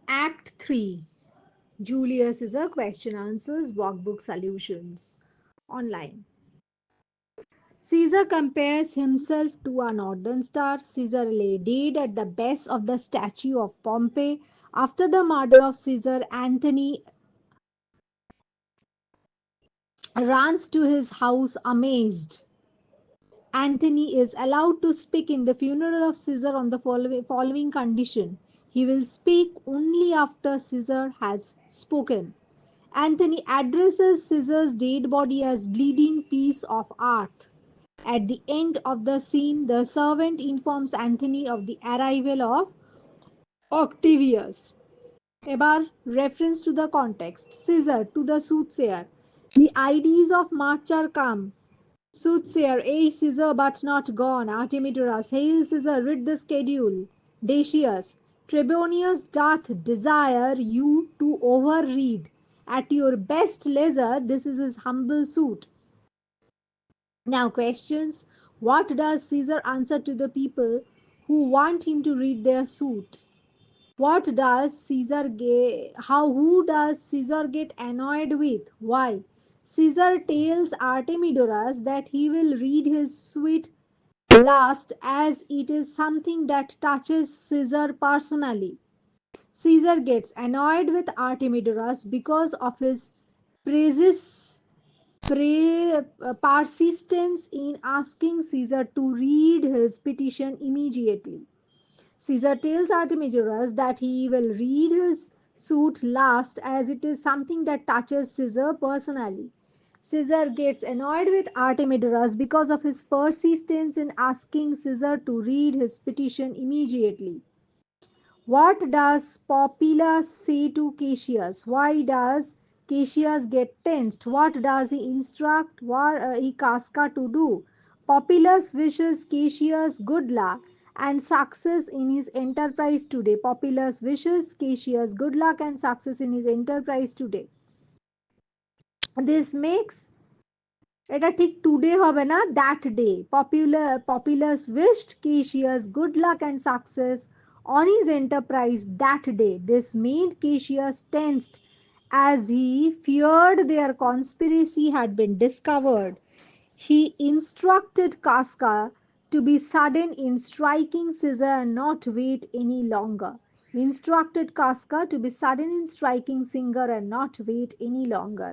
Act 3. Julius is a question answers workbook solutions online. Caesar compares himself to a northern star. Caesar lay dead at the base of the statue of Pompey. After the murder of Caesar, Antony runs to his house amazed. Antony is allowed to speak in the funeral of Caesar on the following condition. He will speak only after Caesar has spoken. Antony addresses Caesar's dead body as bleeding piece of earth. At the end of the scene, the servant informs Antony of the arrival of Octavius. এবার reference to the context. Caesar to the soothsayer. The IDs of March are come. Soothsayer, A Caesar but not gone. Artemidorus, hail Caesar, read the schedule. Decius, Trebonius doth desire you to overread. At your best leisure, this is his humble suit. Now, questions. What does Caesar answer to the people who want him to read their suit? What does Caesar get? Who does Caesar get annoyed with? Why? Caesar tells Artemidorus that he will read his suit last as it is something that touches Caesar personally. Caesar gets annoyed with Artemidorus because of his praises persistence in asking Caesar to read his petition immediately. Caesar tells Artemidorus that he will read his suit last as it is something that touches Caesar personally. Caesar gets annoyed with Artemidorus because of his persistence in asking Caesar to read his petition immediately. What does Populus say to Cassius? Why does Cassius get tensed? What does he instruct Casca to do? Populus wishes Cassius good luck and success in his enterprise today. Populus wishes Cassius good luck and success in his enterprise today. This makes এটা ঠিক today হবে না that day Populus wished Cassius good luck and success on his enterprise that day. This made Cassius tensed as he feared their conspiracy had been discovered. He instructed Casca to be sudden in striking Caesar and not wait any longer. He instructed Casca to be sudden in striking Caesar and not wait any longer.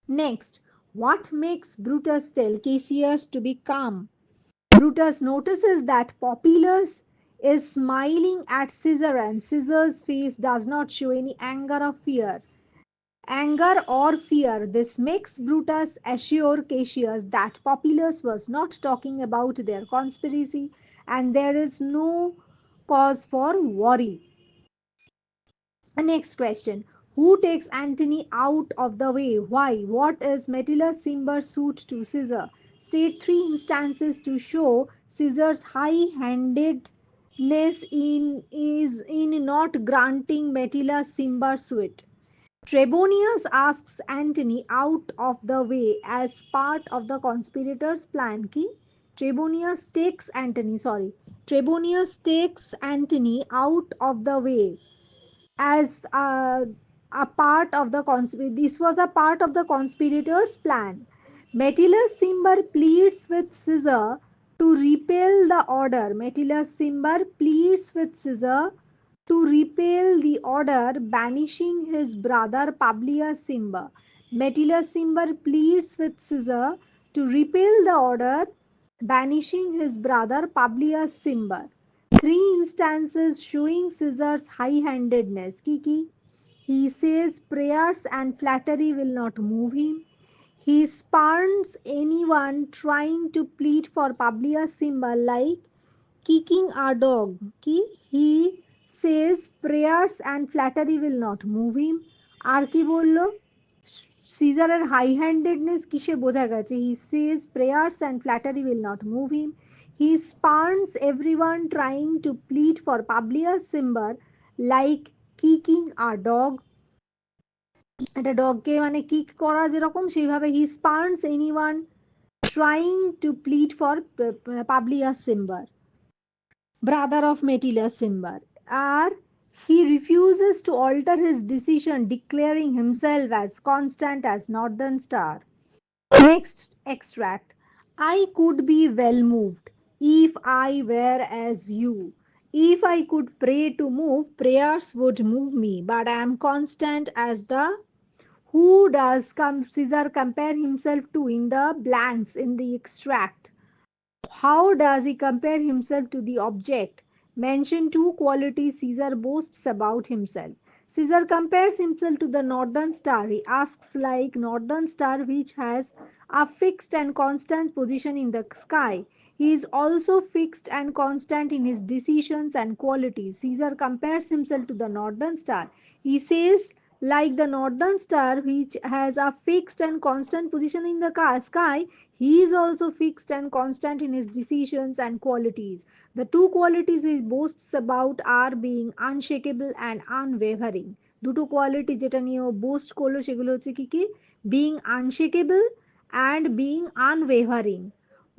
Next, what makes Brutus tell Cassius to be calm? Brutus notices that Populus is smiling at Caesar and Caesar's face does not show any anger or fear. This makes Brutus assure Cassius that Populus was not talking about their conspiracy and there is no cause for worry. Next question. Who takes Antony out of the way? Why? What is Metellus Cimber's suit to Caesar? State three instances to show Caesar's high-handedness in not granting Metellus Cimber's suit. Trebonius asks Antony out of the way as part of the conspirators' plan. Ki? Trebonius takes Antony out of the way as a part of the this was a part of the conspirators' plan. Metellus Cimber pleads with Caesar to repel the order. Metellus Cimber pleads with Caesar to repel the order banishing his brother Publius Cimber. Metellus Cimber pleads with Caesar to repel the order banishing his brother Publius Cimber. Three instances showing Caesar's high-handedness. Kiki, he says prayers and flattery will not move him. He spurns anyone trying to plead for Publius Cimber like kicking a dog. He says prayers and flattery will not move him. আর কি বললো? সিজারের high হ্যান্ডেডনেস কিসে বোঝা গেছে? He says prayers and flattery will not move him. He spurns everyone trying to plead for Publius Cimber like kicking a dog. একটা ডগকে মানে kick করা যেরকম সেইভাবে he spurns anyone trying to plead for Publius Cimber, brother of Metellus Cimber. আর He refuses to alter his decision, declaring himself as constant as northern star. Next extract. I could be well moved if I were as you. If I could pray to move, prayers would move me, but I am constant as the who does Caesar compare himself to in the blanks in the extract. How does he compare himself to the object? Mention two qualities Caesar boasts about himself. Caesar compares himself to the northern star. He asks, like northern star, which has a fixed and constant position in the sky. He is also fixed and constant in his decisions and qualities. Caesar compares himself to the northern star. He says, like the northern star, which has a fixed and constant position in the sky, he is also fixed and constant in his decisions and qualities. The two qualities he boasts about are being unshakable and unwavering. দুটো quality যেটা নিয়ে ও boast করলো সেগুলো হচ্ছে কি কি? Being unshakable and being unwavering.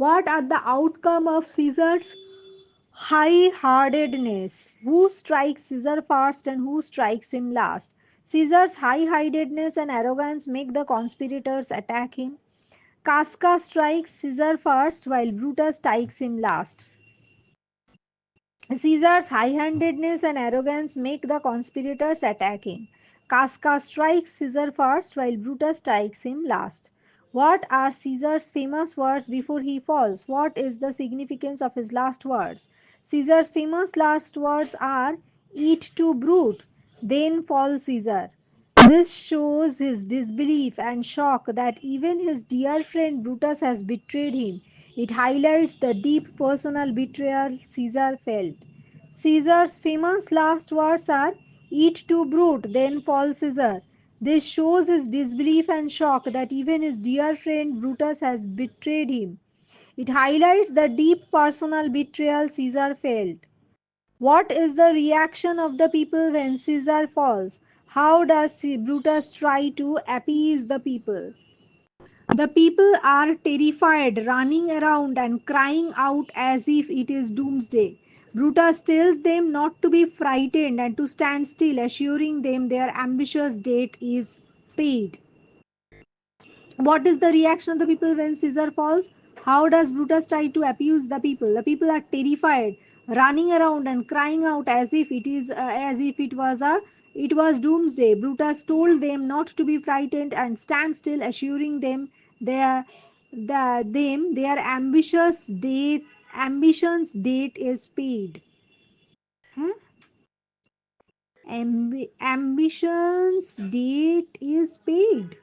What are the outcome of Caesar's high-heartedness? Who strikes Caesar first and who strikes him last? Caesar's high-heartedness and arrogance make the conspirators attack him. Casca strikes Caesar first while Brutus strikes him last. Caesar's high-handedness and arrogance make the conspirators attack him. Casca strikes Caesar first while Brutus strikes him last. What are Caesar's famous words before he falls? What is the significance of his last words? Caesar's famous last words are eat to brute, then fall Caesar. This shows his disbelief and shock that even his dear friend Brutus has betrayed him. It highlights the deep personal betrayal Caesar felt. Caesar's famous last words are eat to brute, then fall Caesar. This shows his disbelief and shock that even his dear friend Brutus has betrayed him. It highlights the deep personal betrayal Caesar felt. What is the reaction of the people when Caesar falls? How does Brutus try to appease the people? The people are terrified, running around and crying out as if it is doomsday. Brutus tells them not to be frightened and to stand still, assuring them their ambitious debt is paid. What is the reaction of the people when Caesar falls? How does Brutus try to appease the people? The people are terrified, running around and crying out as if it was doomsday. Brutus told them not to be frightened and stand still, assuring them their ambitions date is paid. Huh? Ambitions date is paid.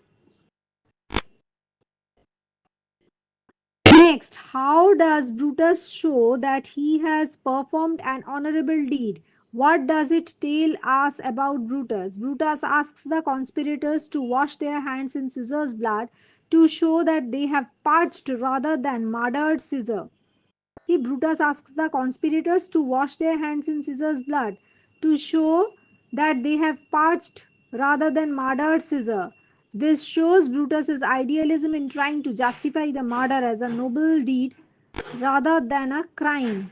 Next, how does Brutus show that he has performed an honorable deed? What does it tell us about Brutus? Brutus asks the conspirators to wash their hands in Caesar's blood to show that they have purged rather than murdered Caesar. Brutus asks the conspirators to wash their hands in Caesar's blood to show that they have purged rather than murdered Caesar. This shows Brutus's idealism in trying to justify the murder as a noble deed rather than a crime.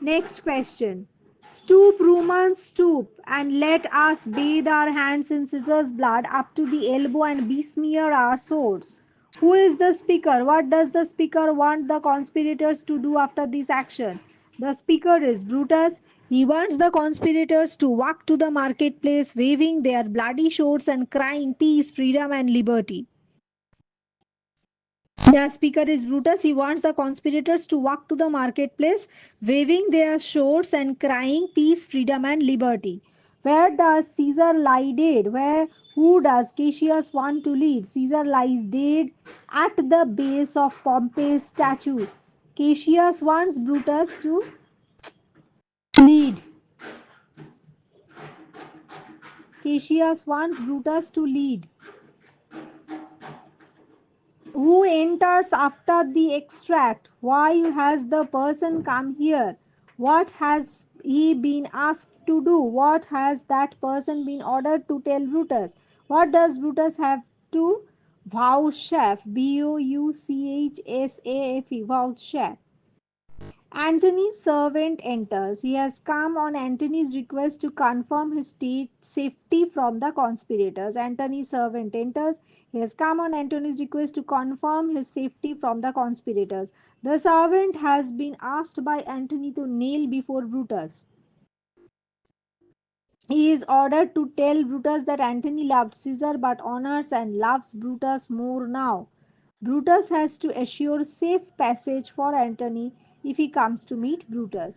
Next question. Stoop, Romans, stoop, and let us bathe our hands in Caesar's blood up to the elbow and besmear our swords. Who is the speaker? What does the speaker want the conspirators to do after this action? The speaker is Brutus. He wants the conspirators to walk to the marketplace waving their bloody swords and crying peace, freedom, and liberty. The speaker is Brutus. He wants the conspirators to walk to the marketplace, waving their swords and crying peace, freedom, and liberty. Where does Caesar lie dead? Who does Cassius want to lead? Caesar lies dead at the base of Pompey's statue. Cassius wants Brutus to lead. Cassius wants Brutus to lead. Who enters after the extract? Why has the person come here? What has he been asked to do? What has that person been ordered to tell Brutus? What does Brutus have to vouchsafe? Vouchsafe. Vouchsafe. Antony's servant enters. He has come on Antony's request to confirm his safety from the conspirators. Antony's servant enters. He has come on Antony's request to confirm his safety from the conspirators. The servant has been asked by Antony to kneel before Brutus. He is ordered to tell Brutus that Antony loved Caesar but honors and loves Brutus more now. Brutus has to assure safe passage for Antony if he comes to meet Brutus.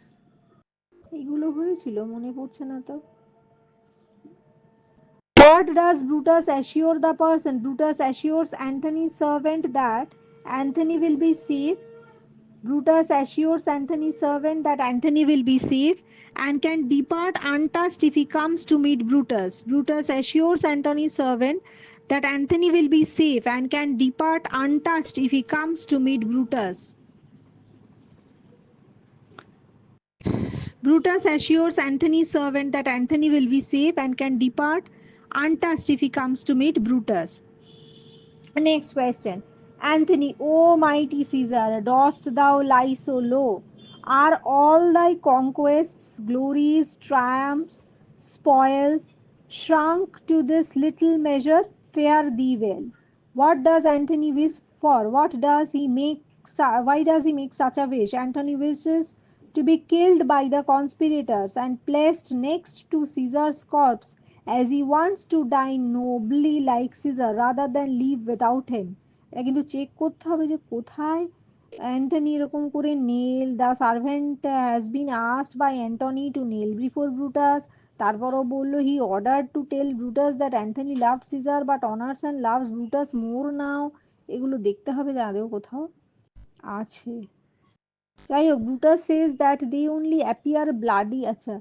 এগুলো হয়েছিল মনে পড়ছে না তো What does Brutus assure the person? Brutus assures Antony's servant that Antony will be safe. Brutus assures Antony's servant that Antony will be safe and can depart untouched if he comes to meet Brutus. Brutus assures Antony's servant that Antony will be safe and can depart untouched if he comes to meet Brutus. Brutus assures Antony's servant that Antony will be safe and can depart untouched if he comes to meet Brutus. Next question. Anthony, O mighty Caesar, dost thou lie so low? Are all thy conquests, glories, triumphs, spoils shrunk to this little measure? Fare thee well. What does Antony wish for? What does he make? Why does he make such a wish? Antony wishes to be killed by the conspirators and placed next to Caesar's corpse as he wants to die nobly like Caesar rather than live without him. এটা কিন্তু check করতে হবে যে কোথায় Antony এরকম করে kneel the servant has been asked by Antony to kneel before Brutus তারপরও বললো he order to tell Brutus that Anthony love Caesar but honours and loves Brutus more now এগুলো দেখতে হবে যে আদেও কোথাও আছে যাই হোক Brutus says that they only appear bloody আচ্ছা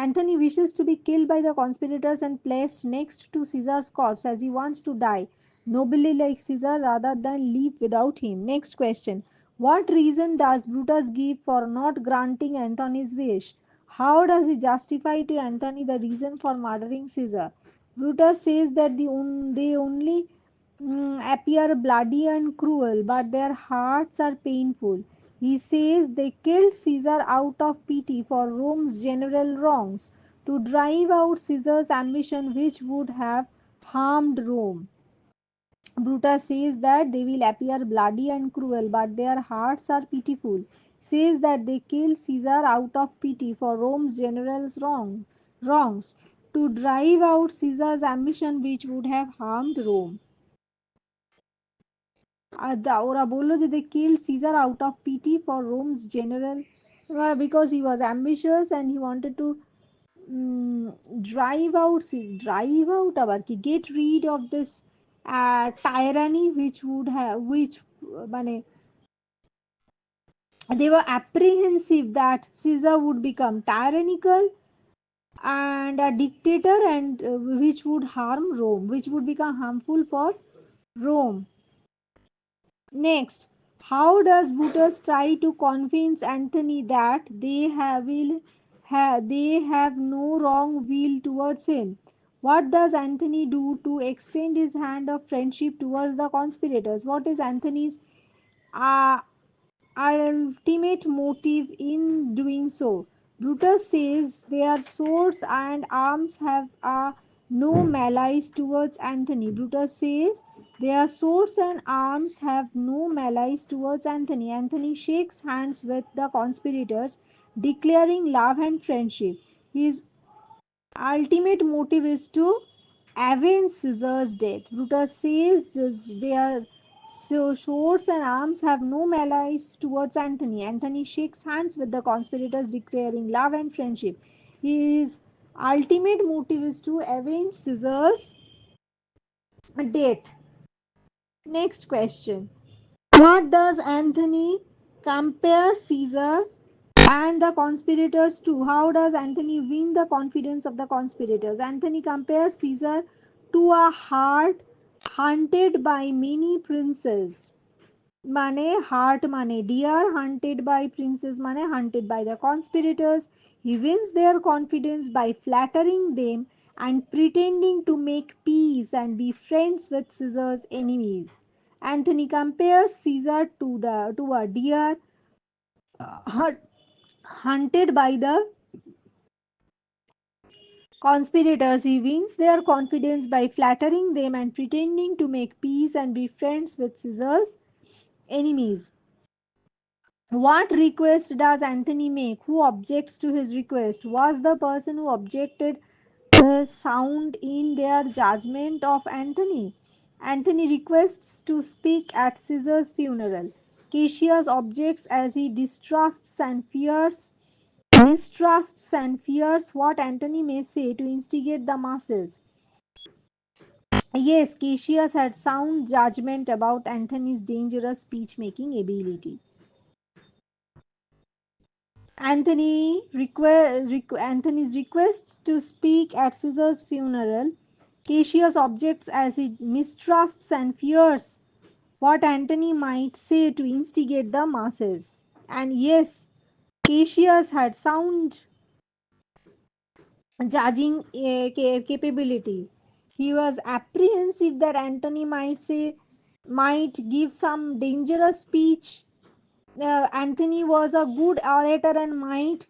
Antony wishes to be killed by the conspirators and placed next to Caesar's corpse as he wants to die nobly like Caesar rather than live without him. Next question. What reason does Brutus give for not granting Antony's wish? How does he justify to Antony the reason for murdering Caesar? Brutus says that they only appear bloody and cruel, but their hearts are painful. He says they killed Caesar out of pity for Rome's general wrongs, to drive out Caesar's ambition, which would have harmed Rome. Brutus says that they will appear bloody and cruel, but their hearts are pitiful. Says that they killed Caesar out of pity for Rome's general's wrongs, to drive out Caesar's ambition, which would have harmed Rome. ওরা বললো যে they killed Caesar out of pity for Rome's general because he was ambitious and he wanted to drive out আবার কি get rid of this tyranny which মানে they were apprehensive that Caesar would become tyrannical and a dictator and which would harm Rome, which would become harmful for Rome. Next, how does Brutus try to convince Antony that they have no wrong will towards him? What does Antony do to extend his hand of friendship towards the conspirators? What is Antony's uh, ultimate motive in doing so? Brutus says their swords and arms have no malice towards Antony. Brutus says their swords and arms have no malice towards Antony. Antony shakes hands with the conspirators, declaring love and friendship. His ultimate motive is to avenge Caesar's death. Brutus says their swords and arms have no malice towards Antony. Antony shakes hands with the conspirators, declaring love and friendship. His ultimate motive is to avenge Caesar's death. Next question. What does Antony compare Caesar and the conspirators to? How does Antony win the confidence of the conspirators? Antony compares Caesar to a hart hunted by many princes. Heart deer hunted by princes hunted by the conspirators. He wins their confidence by flattering them and pretending to make peace and be friends with Caesar's enemies. Antony compares Caesar to a deer Hunted by the conspirators, he wins their confidence by flattering them and pretending to make peace and be friends with Caesar's enemies. What request does Antony make? Who objects to his request? Was the person who objected sound in their judgment of Antony? Antony requests to speak at Caesar's funeral. Cassius objects as he mistrusts and fears what Antony may say to instigate the masses. Yes, Cassius had sound judgment about Antony's dangerous speech making ability. Antony's request to speak at Caesar's funeral. Cassius objects as he mistrusts and fears what Antony might say to instigate the masses. And yes, Cassius had sound judging capability. He was apprehensive that Antony might give some dangerous speech. Antony was a good orator and might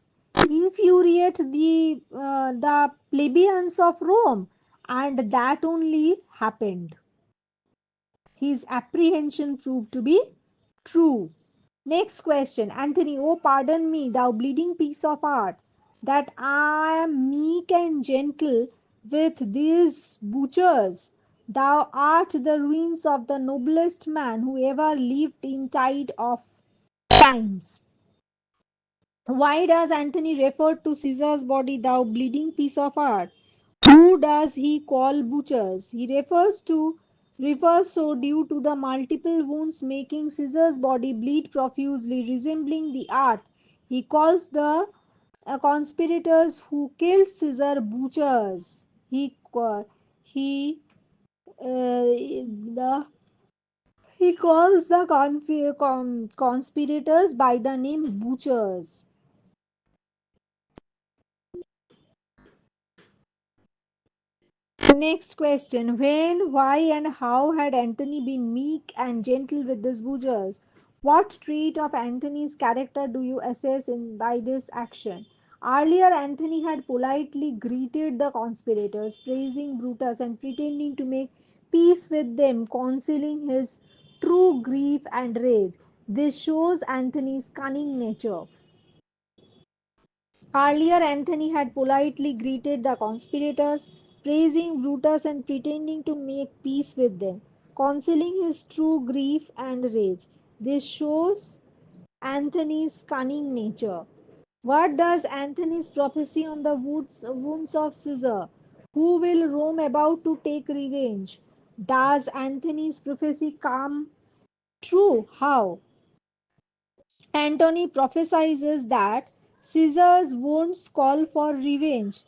infuriate the plebeians of Rome, and that only happened. His apprehension proved to be true. Next question, Antony, oh, pardon me, thou bleeding piece of art, that I am meek and gentle with these butchers. Thou art the ruins of the noblest man who ever lived in tide of times. Why does Antony refer to Caesar's body, thou bleeding piece of art? Who does he call butchers? He refers so due to the multiple wounds making Caesar's body bleed profusely, resembling the earth. He calls the conspirators who killed Caesar butchers. He calls the conspirators by the name butchers. Next question. When, why, and how had Antony been meek and gentle with these butchers? What trait of Antony's character do you assess by this action? Earlier, Antony had politely greeted the conspirators, praising Brutus and pretending to make peace with them, concealing his true grief and rage. This shows Antony's cunning nature. Earlier, Antony had politely greeted the conspirators, praising Brutus and pretending to make peace with them, concealing his true grief and rage. This shows Antony's cunning nature. What does Antony's prophecy on the wounds of Caesar, who will roam about to take revenge? Does Antony's prophecy come true? How? Antony prophesies that Caesar's wounds call for revenge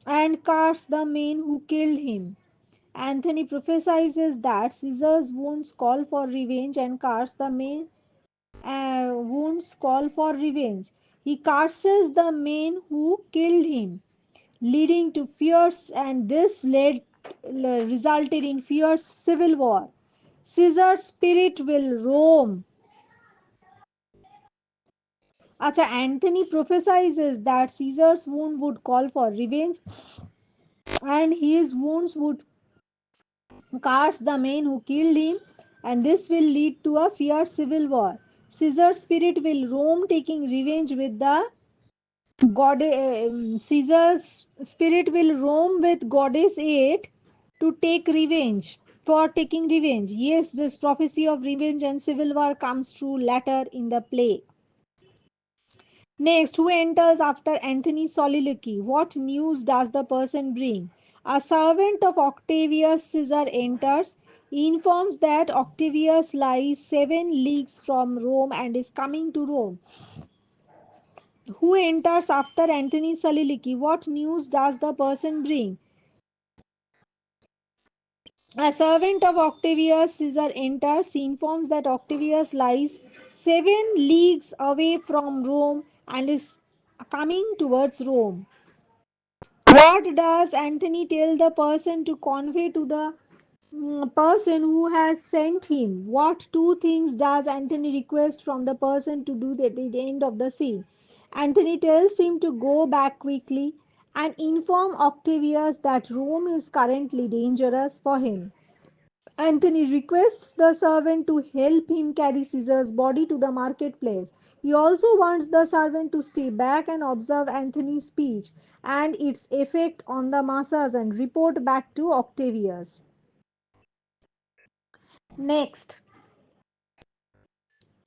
and curse the men who killed him. Antony prophesies that Caesar's wounds call for revenge and curse the men wounds call for revenge. He curses the men who killed him, leading to fierce and resulted in fierce civil war. Caesar's spirit will roam. Acha, Antony prophesies that Caesar's wound would call for revenge and his wounds would curse the men who killed him, and this will lead to a fierce civil war. Caesar's spirit will roam taking revenge with the Caesar's spirit will roam with goddess aid to take revenge. For taking revenge. Yes, this prophecy of revenge and civil war comes true later in the play. Next, who enters after Antony's soliloquy? What news does the person bring? A servant of Octavius Caesar enters, informs that Octavius lies 7 leagues from Rome and is coming to Rome. Who enters after Antony's soliloquy? What news does the person bring? A servant of Octavius Caesar enters, informs that Octavius lies 7 leagues away from Rome and is coming towards Rome. What does Antony tell the person to convey to the person who has sent him? What two things does Antony request from the person to do at the end of the scene? Antony tells him to go back quickly and inform Octavius that Rome is currently dangerous for him. Antony requests the servant to help him carry Caesar's body to the marketplace. He also wants the servant to stay back and observe Antony's speech and its effect on the masses and report back to Octavius. Next,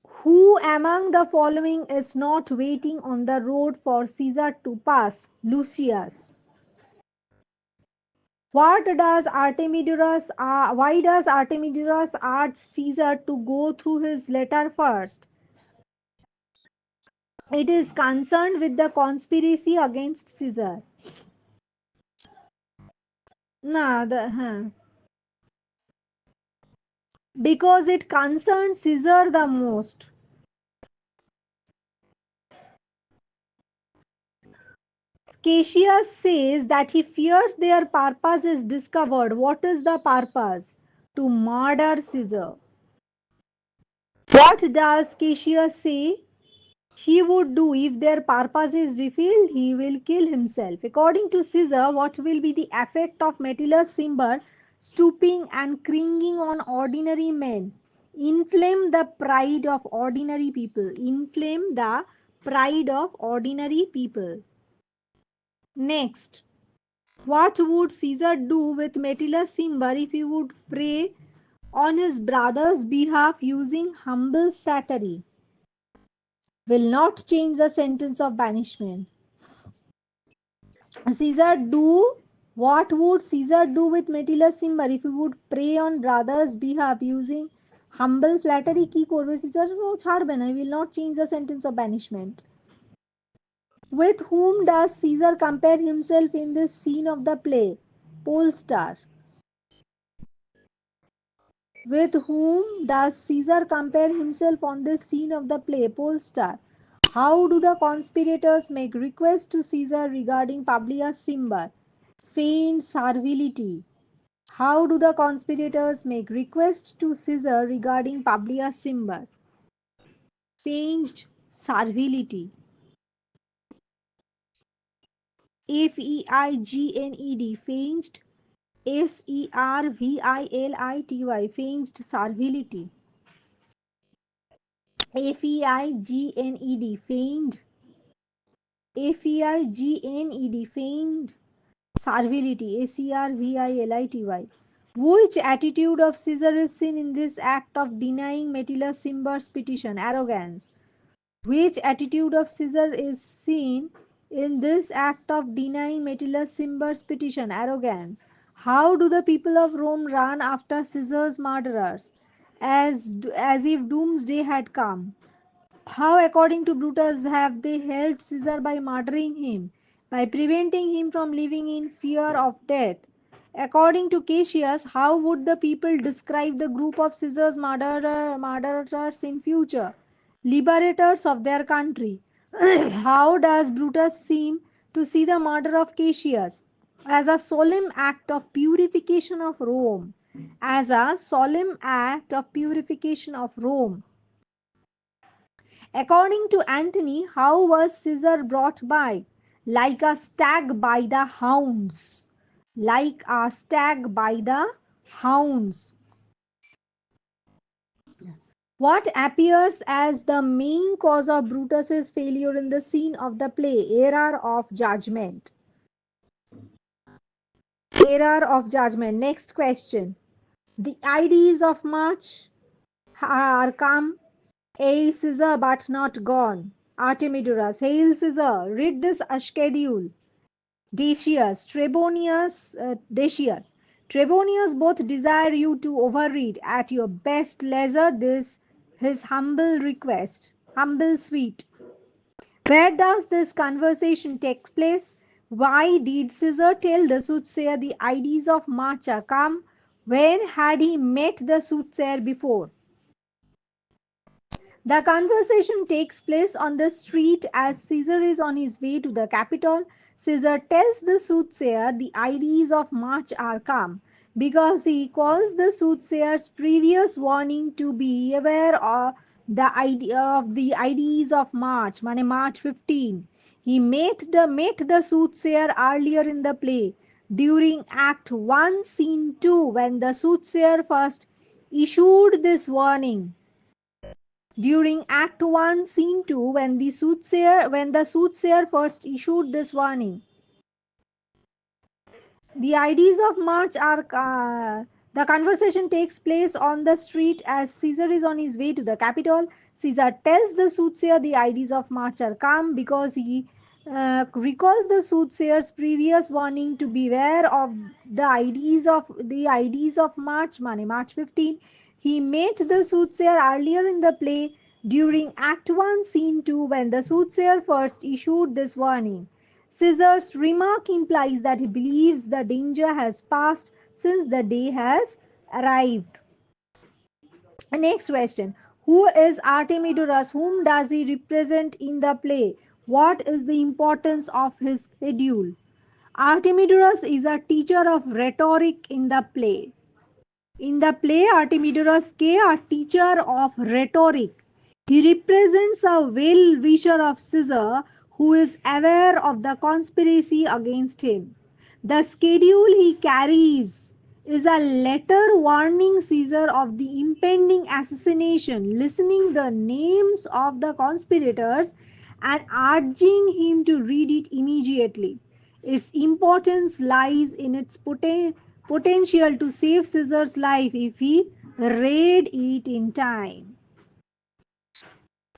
who among the following is not waiting on the road for Caesar to pass? Lucius. Why does Artemidorus ask Caesar to go through his letter first? It is concerned with the conspiracy against Caesar. Nah, because it concerns Caesar the most. Cassius says that he fears their purpose is discovered. What is the purpose? To murder Caesar. What does Cassius say he would do if their purpose is revealed? He will kill himself. According to Caesar, what will be the effect of Metellus Cimber stooping and cringing on ordinary men? Inflame the pride of ordinary people. Inflame the pride of ordinary people. Next, what would Caesar do with Metellus Cimber if he would pray on his brother's behalf using humble flattery? Will not change the sentence of banishment. Caesar do What would Caesar do with Metellus Cimber if he would pray on brother's behalf using humble flattery? কি করবে Caesar? ও ছাড়বে না, he will not change the sentence of banishment. With whom does Caesar compare himself in this scene of the play? Polestar. With whom does Caesar compare himself on this scene of the play? Polestar. How do the conspirators make request to Caesar regarding Publius Cimber? Feigned servility. How do the conspirators make request to Caesar regarding Publius Cimber? Feigned servility. Feigned. Feigned. Servility. Feigned servility. Feigned. Feigned. Feigned servility. Servility. Which attitude of Caesar is seen in this act of denying Metellus Cimber's petition? Arrogance. Which attitude of Caesar is seen in this act of denying Metellus Cimber's petition? Arrogance. How do the people of Rome run after Caesar's murderers? As if doomsday had come. How, according to Brutus, have they helped Caesar by murdering him, by preventing him from living in fear of death? According to Cassius, how would the people describe the group of Caesar's murderers in future? Liberators of their country. How does Brutus seem to see the murder of Cassius? As a solemn act of purification of Rome. As a solemn act of purification of Rome. According to Antony, how was Caesar brought by? Like a stag by the hounds. Like a stag by the hounds. What appears as the main cause of Brutus's failure in the scene of the play? Error of judgment. Error of judgment. Next question. The IDs of March are come. A Caesar but not gone. Artemidorus. Hail Caesar. Read this schedule. Decius. Trebonius both desire you to overread at your best leisure this his humble request. Humble suite. Where does this conversation take place? Why did Caesar tell the soothsayer the IDs of Marcha come? When had he met the soothsayer before? The conversation takes place on the street as Caesar is on his way to the capital. Caesar tells the soothsayer the IDs of March are come because he calls the soothsayer's previous warning to be aware of The IDs of March, mane March 15. He met the soothsayer earlier in the play during Act 1, Scene 2, when the soothsayer first issued this warning. During Act 1, Scene 2, when the soothsayer first issued this warning. The IDs of March are the conversation takes place on the street as Caesar is on his way to the capital. Caesar tells the soothsayer the IDs of March are calm because he recalls the soothsayer's previous warning to beware of the IDs of March, March 15. He met the soothsayer earlier in the play during Act 1, Scene 2, when the soothsayer first issued this warning. Caesar's remark implies that he believes the danger has passed since the day has arrived. Next question. Who is Artemidorus? Whom does he represent in the play? What is the importance of his schedule? Artemidorus is a teacher of rhetoric in the play. In the play, Artemidorus K, a teacher of rhetoric. He represents a well-wisher of Caesar who is aware of the conspiracy against him. The schedule he carries is a letter warning Caesar of the impending assassination, listing the names of the conspirators and urging him to read it immediately. Its importance lies in its potential to save Caesar's life if he read it in time.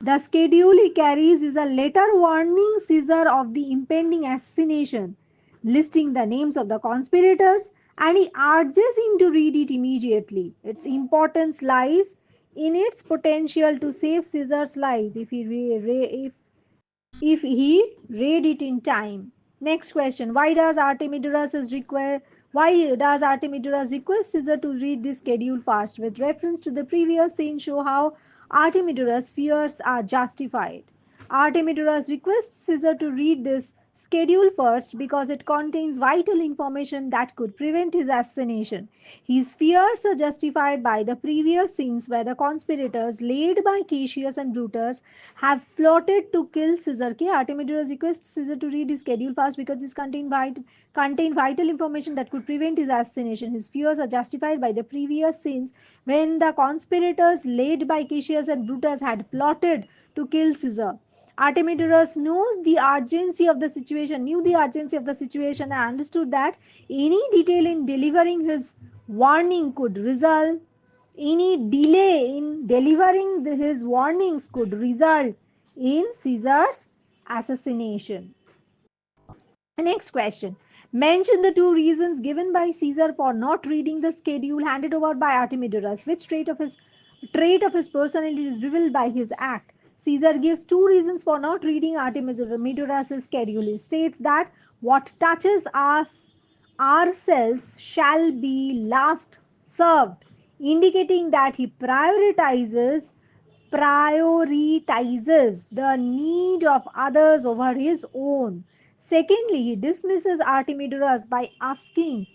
The schedule he carries is a letter warning Caesar of the impending assassination, listing the names of the conspirators, and he urges him to read it immediately. Its importance lies in its potential to save Caesar's life if he read it in time. Next question. Why does Artemidorus request Caesar to read this schedule fast? With reference to the previous scene, show how Artemidorus' fears are justified. Artemidorus requests Caesar to read this schedule first because it contains vital information that could prevent his assassination. His fears are justified by the previous scenes where the conspirators, led by Cassius and Brutus, have plotted to kill Caesar. Artemidorus requests Caesar to read his schedule fast because it contain vital information that could prevent his assassination. His fears are justified by the previous scenes when the conspirators, led by Cassius and Brutus, had plotted to kill Caesar. Artemidorus knew the urgency of the situation, and understood that any detail in delivering his warning could result any delay in delivering his warnings could result in Caesar's assassination. Next question. Mention the two reasons given by Caesar for not reading the schedule handed over by Artemidorus. Which trait of his personality is revealed by his act? Caesar gives two reasons for not reading Artemidorus' schedule. He states that what touches us ourselves shall be last served, indicating that he prioritizes the need of others over his own. Secondly, he dismisses Artemidorus by asking,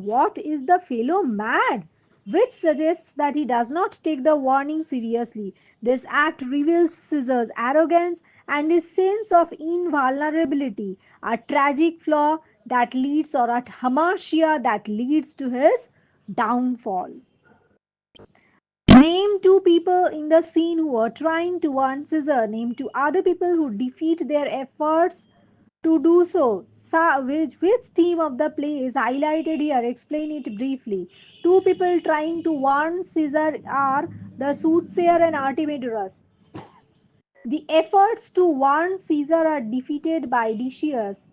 "What is the fellow mad?" which suggests that he does not take the warning seriously. This act reveals Caesar's arrogance and his sense of invulnerability, a tragic flaw that leads, or a hamartia that leads to his downfall. Name two people in the scene who are trying to warn Caesar. Name two other people who defeat their efforts to do so. Which theme of the play is highlighted here? Explain it briefly. Two people trying to warn Caesar are the soothsayer and Artemidorus. The efforts to warn Caesar are defeated by Decius,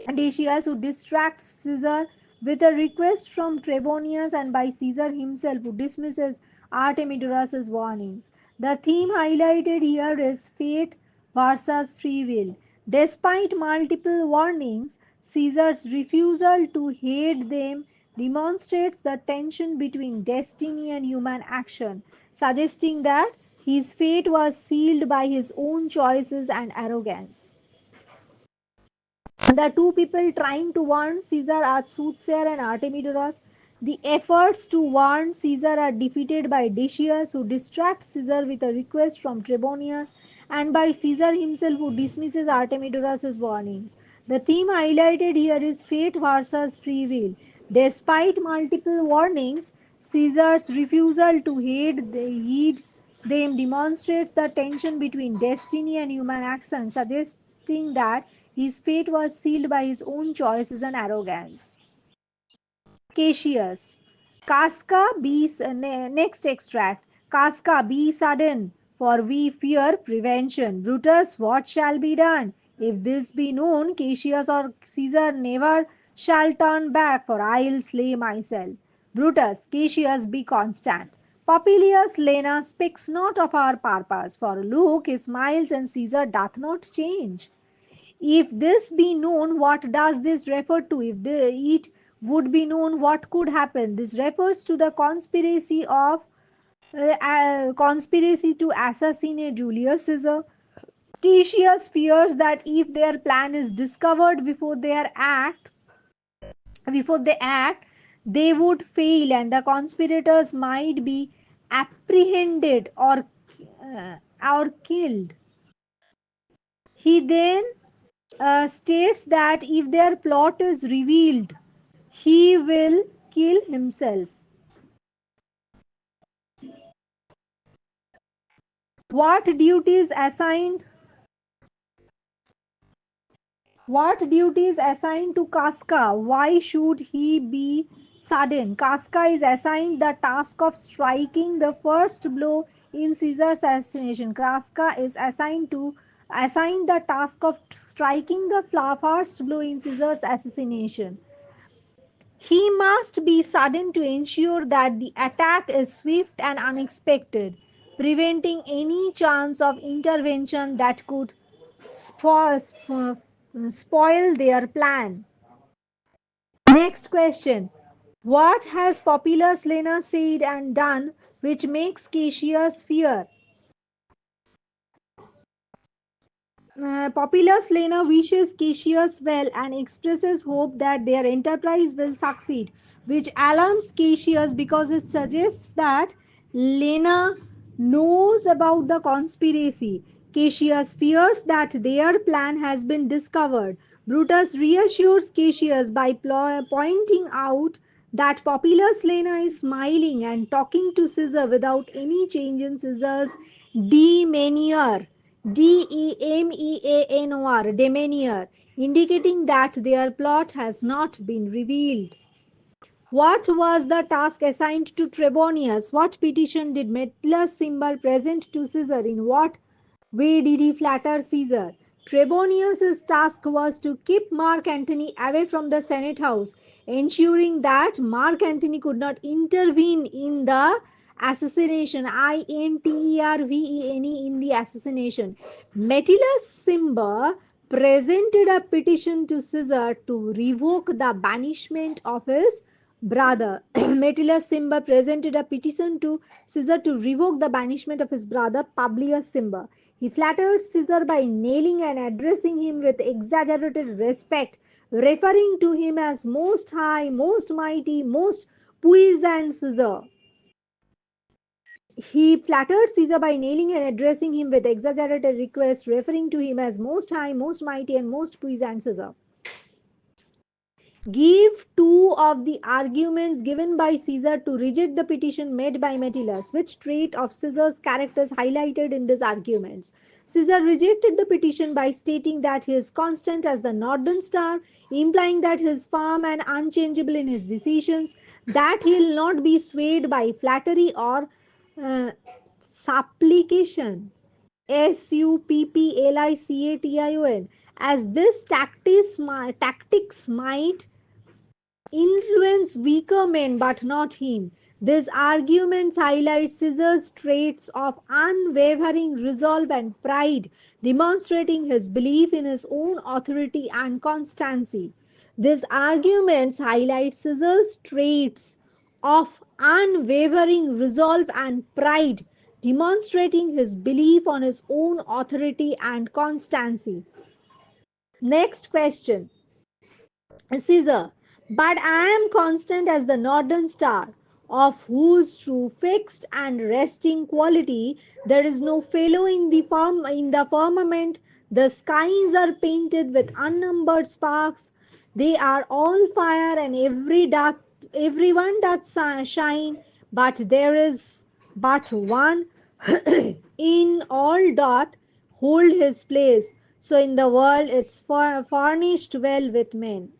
who distracts Caesar with a request from Trebonius, and by Caesar himself, who dismisses Artemidorus' warnings. The theme highlighted here is fate versus free will. Despite multiple warnings, Caesar's refusal to heed them demonstrates the tension between destiny and human action, suggesting that his fate was sealed by his own choices and arrogance. The two people trying to warn Caesar are Soothsayer and Artemidorus. The efforts to warn Caesar are defeated by Decius, who distracts Caesar with a request from Trebonius, and by Caesar himself, who dismisses Artemidorus's warnings. The theme highlighted here is fate versus free will. Despite multiple warnings, Caesar's refusal to heed them demonstrates the tension between destiny and human action, suggesting that his fate was sealed by his own choices and arrogance. Cassius. Casca be next extract. Casca be sudden, for we fear prevention. Brutus, what shall be done? If this be known, Cassius or Caesar never shall turn back, for I'll slay myself. Brutus, Cassius, be constant. Popilius Lena speaks not of our purpose, for look, he smiles and Caesar doth not change. If this be known, what does this refer to? If it would be known, what could happen? This refers to the conspiracy to assassinate Julius Caesar. Cassius fears that if their plan is discovered before they act, they would fail, and the conspirators might be apprehended or killed. He then states that if their plot is revealed, he will kill himself. What duties assigned? What duties assigned to Casca? Why should he be sudden? Casca is assigned the task of striking the first blow in Caesar's assassination. Casca is assigned the task of striking the first blow in Caesar's assassination. He must be sudden to ensure that the attack is swift and unexpected, preventing any chance of intervention that could spoil their plan. Next question. What has Populus Lena said and done which makes Cassius fear? Populus Lena wishes Cassius well and expresses hope that their enterprise will succeed, which alarms Cassius because it suggests that Lena knows about the conspiracy. Cassius fears that their plan has been discovered. Brutus reassures Cassius by pointing out that Populus Lena is smiling and talking to Caesar without any change in Caesar's demeanor. Demeanor, indicating that their plot has not been revealed. What was the task assigned to Trebonius? What petition did Metellus Symbol present to Caesar? In what way did he flatter Caesar? Trebonius's task was to keep Mark Antony away from the Senate house, ensuring that Mark Antony could not intervene in the assassination, intervene in the assassination. Metellus Symbol presented a petition to Caesar to revoke the banishment of his brother. Metellus Symbol presented a petition to Caesar to revoke the banishment of his brother Publius Symbol. He flattered Caesar by nailing and addressing him with exaggerated respect, referring to him as most high, most mighty, most puissant Caesar. He flattered Caesar by nailing and addressing him with exaggerated request, referring to him as most high, most mighty, and most puissant Caesar. Give two of the arguments given by Caesar to reject the petition made by Metellus. Which trait of Caesar's character is highlighted in these arguments? Caesar rejected the petition by stating that he is constant as the northern star, implying that he is firm and unchangeable in his decisions, that he will not be swayed by flattery or uh, supplication. Supplication, as this tactics might influence weaker men but not him. These arguments highlight Caesar's traits of unwavering resolve and pride, demonstrating his belief in his own authority and constancy. These arguments highlight Caesar's traits of unwavering resolve and pride, demonstrating his belief on his own authority and constancy. Next question. Caesar. But I am constant as the northern star, of whose true fixed and resting quality there is no fellow in the firmament. The skies are painted with unnumbered sparks. They are all fire, and everyone doth shine. But there is but one in all doth hold his place. So in the world it's furnished well with men.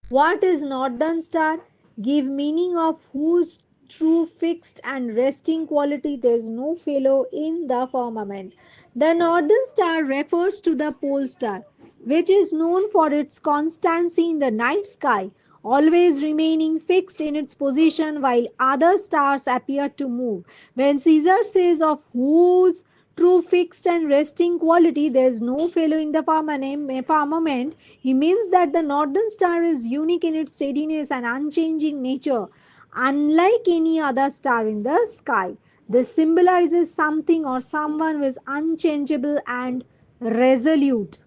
What is northern star? Give meaning of whose true fixed and resting quality there is no fellow in the firmament. The northern star refers to the pole star, which is known for its constancy in the night sky, always remaining fixed in its position while other stars appear to move. When Caesar says of whose true fixed and resting quality there is no fellow in the firmament, he means that the northern star is unique in its steadiness and unchanging nature, unlike any other star in the sky. This symbolizes something or someone who is unchangeable and resolute.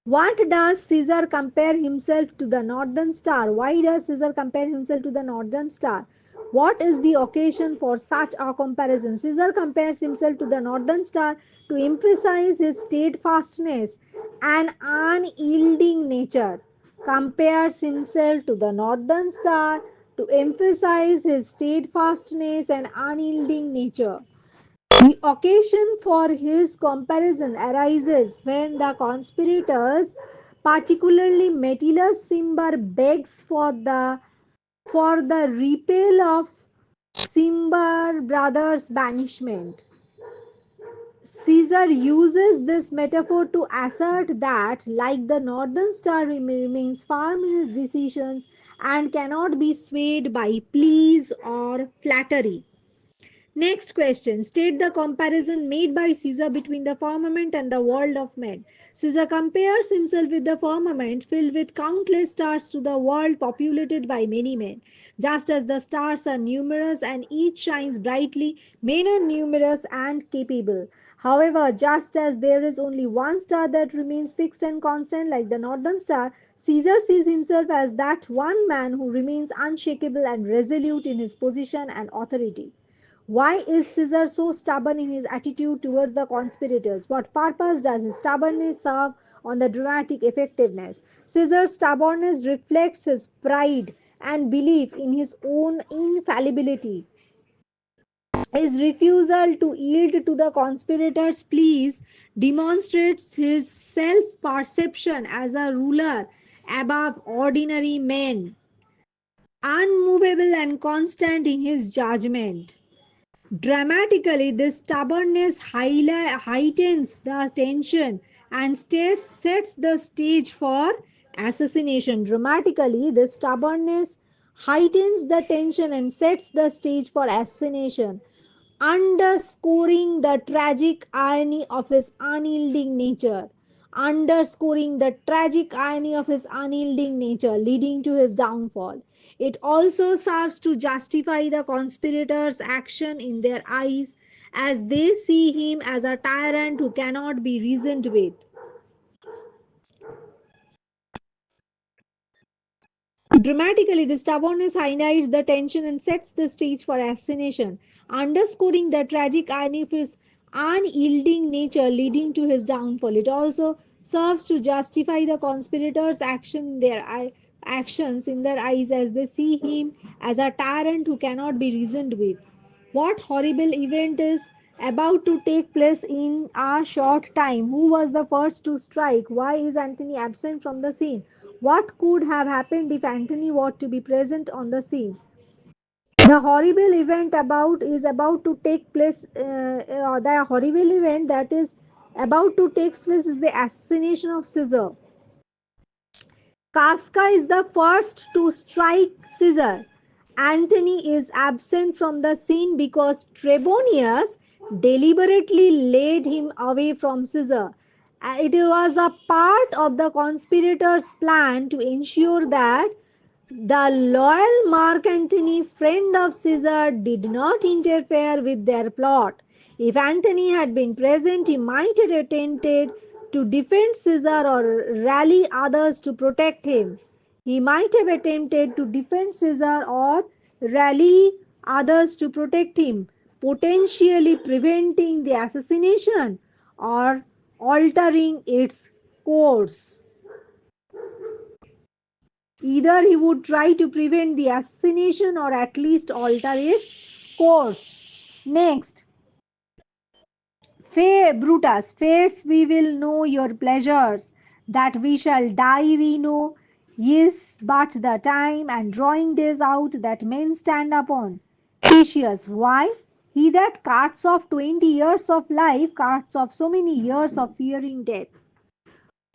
What does Caesar compare himself to the northern star? Why does Caesar compare himself to the northern star? What is the occasion for such a comparison? Caesar compares himself to the northern star to emphasize his steadfastness and unyielding nature. Compares himself to the northern star to emphasize his steadfastness and unyielding nature. The occasion for his comparison arises when the conspirators, particularly Metellus Cimber, begs for the repeal of Cimber brothers' banishment. Caesar uses this metaphor to assert that, like the northern star, remains firm in his decisions and cannot be swayed by pleas or flattery. Next question. State the comparison made by Caesar between the firmament and the world of men. Caesar compares himself with the firmament filled with countless stars to the world populated by many men. Just as the stars are numerous and each shines brightly, men are numerous and capable. However, just as there is only one star that remains fixed and constant, like the northern star, Caesar sees himself as that one man who remains unshakable and resolute in his position and authority. Why is Caesar so stubborn in his attitude towards the conspirators? What purpose does his stubbornness serve on the dramatic effectiveness? Caesar's stubbornness reflects his pride and belief in his own infallibility. His refusal to yield to the conspirators' pleas demonstrates his self perception as a ruler above ordinary men, unmovable and constant in his judgment. Dramatically, this stubbornness heightens the tension and sets the stage for assassination. Dramatically, this stubbornness heightens the tension and sets the stage for assassination, underscoring the tragic irony of his unyielding nature, leading to his downfall. It also serves to justify the conspirators' action in their eyes, as they see him as a tyrant who cannot be reasoned with. Dramatically, the stubbornness highlights the tension and sets the stage for assassination, underscoring the tragic irony of his unyielding nature leading to his downfall. It also serves to justify the conspirators' actions in their eyes as they see him as a tyrant who cannot be reasoned with. What horrible event is about to take place in a short time? Who was the first to strike? Why is Antony absent from the scene? What could have happened if Antony were to be present on the scene? The horrible event about to take place. The horrible event that is about to take place is the assassination of Caesar. Casca is the first to strike Caesar. Antony is absent from the scene because Trebonius deliberately led him away from Caesar. It was a part of the conspirators' plan to ensure that the loyal Mark Antony, friend of Caesar, did not interfere with their plot. If Antony had been present, he might have attempted to defend Caesar or rally others to protect him. He might have attempted to defend Caesar or rally others to protect him, potentially preventing the assassination or altering its course. Either he would try to prevent the assassination or at least alter its course. Next, Brutus, fates we will know your pleasures, that we shall die we know, yes, but the time and drawing days out that men stand upon. Cassius, why? He that cuts off 20 years of life cuts off so many years of fearing death.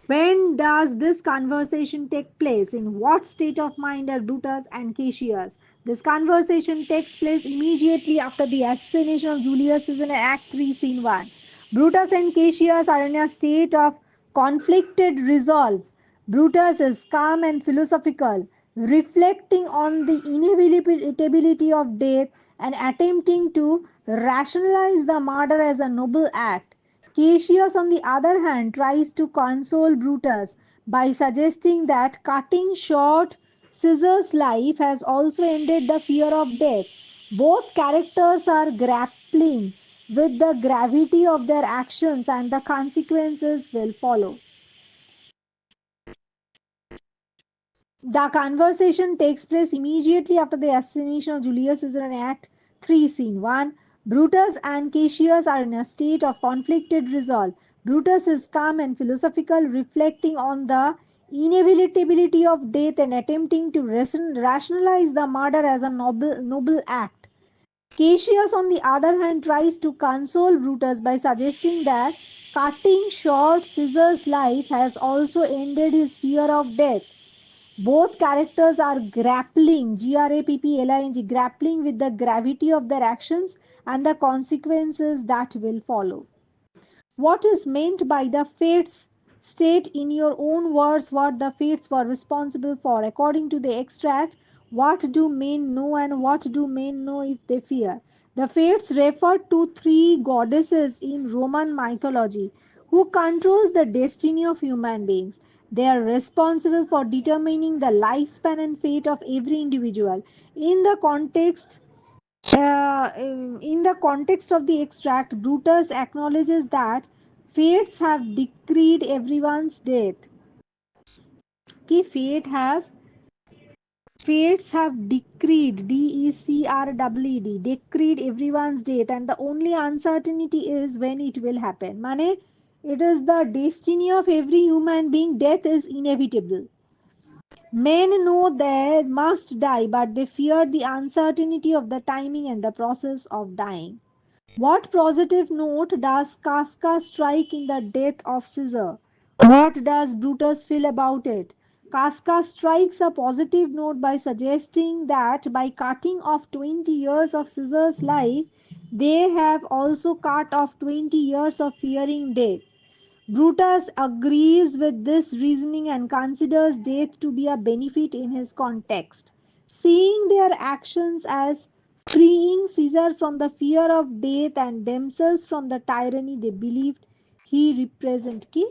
When does this conversation take place? In what state of mind are Brutus and Cassius? This conversation takes place immediately after the assassination of Julius Caesar in Act 3, Scene 1. Brutus and Cassius are in a state of conflicted resolve. Brutus is calm and philosophical, reflecting on the inevitability of death and attempting to rationalize the murder as a noble act. Cassius, on the other hand, tries to console Brutus by suggesting that cutting short Caesar's life has also ended the fear of death. Both characters are grappling with the gravity of their actions and the consequences will follow. The conversation takes place immediately after the assassination of Julius Caesar in Act 3, Scene 1. Brutus and Cassius are in a state of conflicted resolve. Brutus is calm and philosophical, reflecting on the inevitability of death and attempting to rationalize the murder as a noble act. Cassius, on the other hand, tries to console Brutus by suggesting that cutting short Caesar's life has also ended his fear of death. Both characters are grappling with the gravity of their actions and the consequences that will follow. What is meant by the fates? State in your own words what the fates were responsible for. According to the extract, what do men know and what do men know if they fear? The fates refer to three goddesses in Roman mythology who controls the destiny of human beings. They are responsible for determining the lifespan and fate of every individual. In the context in the context of the extract, Brutus acknowledges that fates have decreed everyone's death. कि fates have decreed decreed everyone's death, and the only uncertainty is when it will happen. Mane, it is the destiny of every human being. Death is inevitable. Men know they must die, but they fear the uncertainty of the timing and the process of dying. What positive note does Casca strike in the death of Caesar? What does Brutus feel about it? Casca strikes a positive note by suggesting that by cutting off 20 years of Caesar's life, they have also cut off 20 years of fearing death. Brutus agrees with this reasoning and considers death to be a benefit in his context, seeing their actions as freeing Caesar from the fear of death and themselves from the tyranny they believed he represented.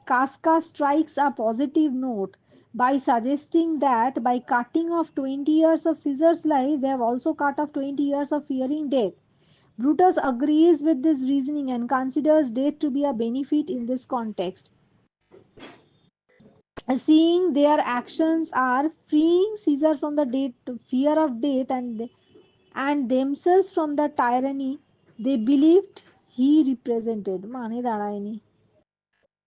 Casca strikes a positive note by suggesting that by cutting off 20 years of Caesar's life, they have also cut off 20 years of fearing death. Brutus agrees with this reasoning and considers death to be a benefit in this context, seeing their actions are freeing Caesar from the fear of death and themselves from the tyranny they believed he represented. माने दाঁড়ाয়নি.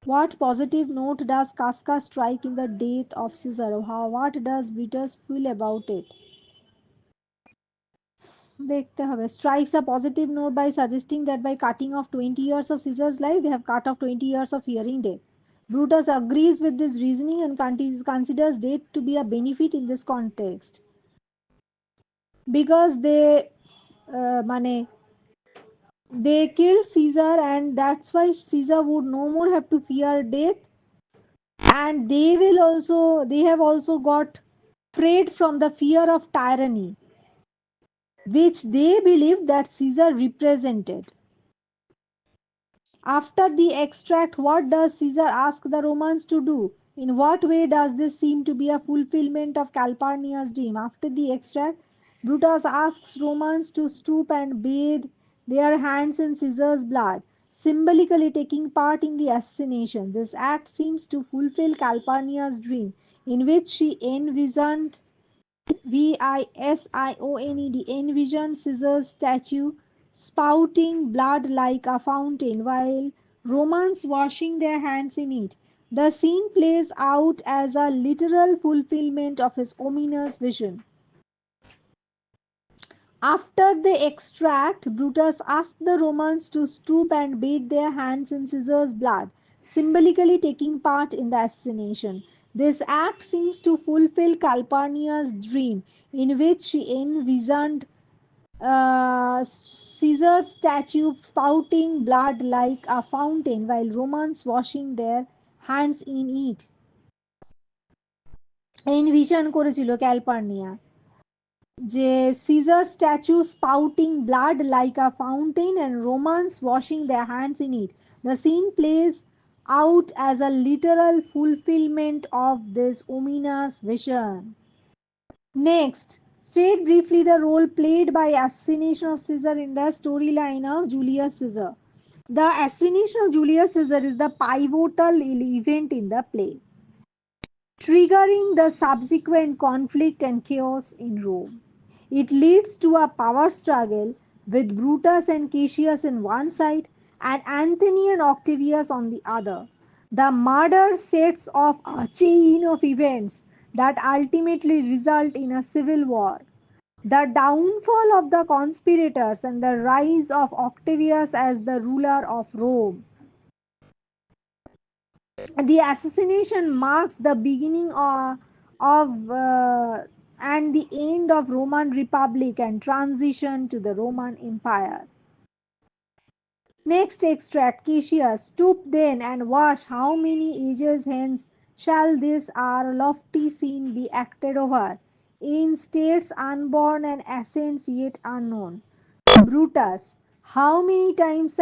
What positive note does Casca strike in the death of Caesar? What does Brutus feel about it? देखते হবে. Strikes a positive note by suggesting that by cutting off 20 years of Caesar's life, they have cut off 20 years of fearing death. Brutus agrees with this reasoning and considers death to be a benefit in this context because মানে they killed Caesar, and that's why Caesar would no more have to fear death, and they have also got freed from the fear of tyranny which they believed that Caesar represented. After the extract, what does Caesar ask the Romans to do? In what way does this seem to be a fulfillment of Calpurnia's dream? After the extract, Brutus asks Romans to stoop and bathe their hands in Caesar's blood, symbolically taking part in the assassination. This act seems to fulfill Calpurnia's dream, in which she envisioned envisioned Caesar's statue spouting blood like a fountain while Romans washing their hands in it. The scene plays out as a literal fulfillment of his ominous vision. After the extract, Brutus asked the Romans to stoop and bathe their hands in Caesar's blood, symbolically taking part in the assassination. This act seems to fulfill Calpurnia's dream, in which she envisioned Caesar's statue spouting blood like a fountain while Romans washing their hands in it. Envision করেছিল ক্যালপার্নিয়া যে Caesar statue spouting blood like a fountain and Romans washing their hands in it. The scene plays out as a literal fulfillment of this ominous vision. Next, state briefly the role played by assassination of Caesar in the storyline of Julius Caesar. The assassination of Julius Caesar is the pivotal event in the play, triggering the subsequent conflict and chaos in Rome. It leads to a power struggle with Brutus and Cassius on one side and Antony and Octavius on the other. The murder sets off a chain of events that ultimately result in a civil war. The downfall of the conspirators and the rise of Octavius as the ruler of Rome. The assassination marks the beginning of and the end of Roman Republic and transition to the Roman Empire. Next extract, Cassius, stoop then and wash. How many ages hence shall this our lofty scene be acted over? In states unborn and ascents yet unknown. Brutus, how many times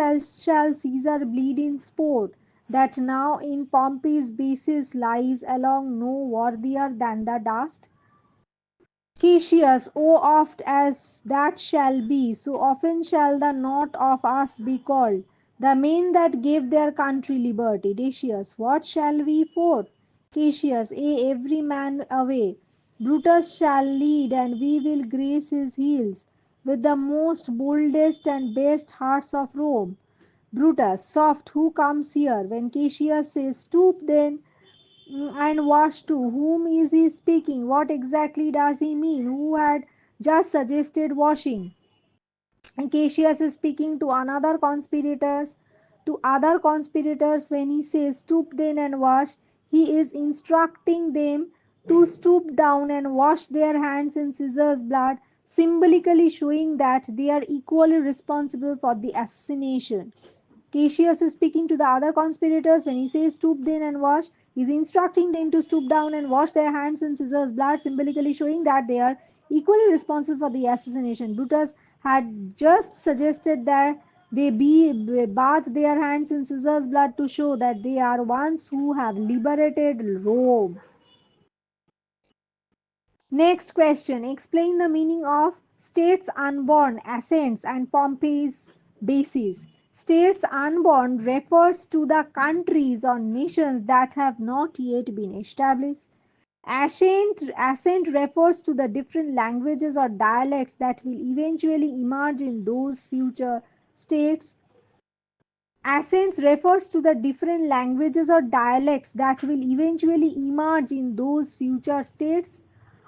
shall Caesar bleed in sport, that now in Pompey's basis lies along no worthier than the dust? Cassius, O oft as that shall be, so often shall the not of us be called, the men that gave their country liberty. Decius, what shall we for? Cassius, every man away. Brutus shall lead, and we will grace his heels with the most boldest and best hearts of Rome. Brutus, soft, who comes here? When Cassius says, stoop then and wash to whom is he speaking? What exactly does he mean? Who had just suggested washing? And Cassius is speaking to another conspirators, to other conspirators when he says stoop then and wash. He is instructing them to stoop down and wash their hands in Caesar's blood, symbolically showing that they are equally responsible for the assassination. Cassius is speaking to the other conspirators when he says stoop then and wash. He is instructing them to stoop down and wash their hands in Caesar's blood, symbolically showing that they are equally responsible for the assassination. Brutus had just suggested that they bathe their hands in Caesar's blood to show that they are ones who have liberated Rome. Next question. Explain the meaning of states unborn, ascents, and Pompey's bases. States unborn refers to the countries or nations that have not yet been established. Ascent refers to the different languages or dialects that will eventually emerge in those future states. Ascents refers to the different languages or dialects that will eventually emerge in those future states.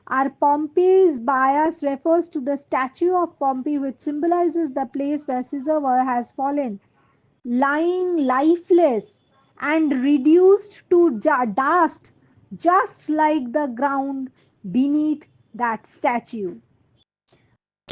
Our Pompey's bias refers to the statue of Pompey, which symbolizes the place where Caesar has fallen, lying lifeless and reduced to dust, just like the ground beneath that statue.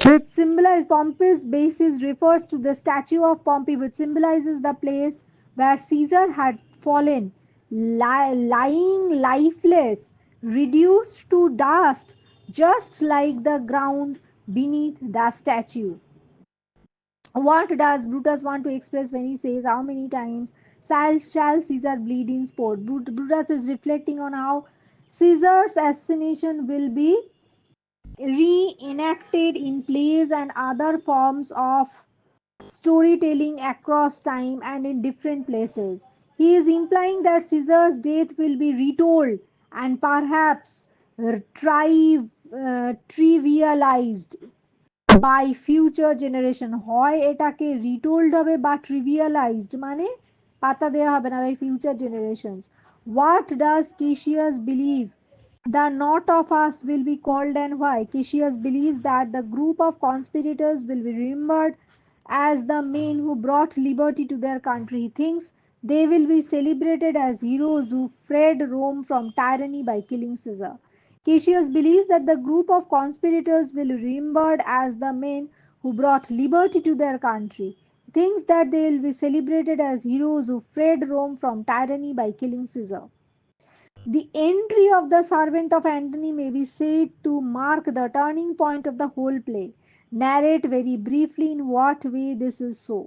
Which symbolizes Pompey's basis refers to the statue of Pompey, which symbolizes the place where Caesar had fallen, lying lifeless, reduced to dust, just like the ground beneath the statue. What does Brutus want to express when he says, how many times shall Caesar bleed in sport? Brutus is reflecting on how Caesar's assassination will be reenacted in plays and other forms of storytelling across time and in different places. He is implying that Caesar's death will be retold and perhaps trivialized by future generation. হয় এটাকে রিটোল্ড হবে বা ট্রিভিয়ালাইজড মানে পাতা দেওয়া হবে না by future generations. What does Cassius believe the knot of us will be called and why? Cassius believes that the group of conspirators will be remembered as the men who brought liberty to their country. He thinks they will be celebrated as heroes who freed Rome from tyranny by killing Caesar. Cassius believes that the group of conspirators will be remembered as the men who brought liberty to their country. He thinks that they will be celebrated as heroes who freed Rome from tyranny by killing Caesar. The entry of the servant of Antony may be said to mark the turning point of the whole play. Narrate very briefly in what way this is so.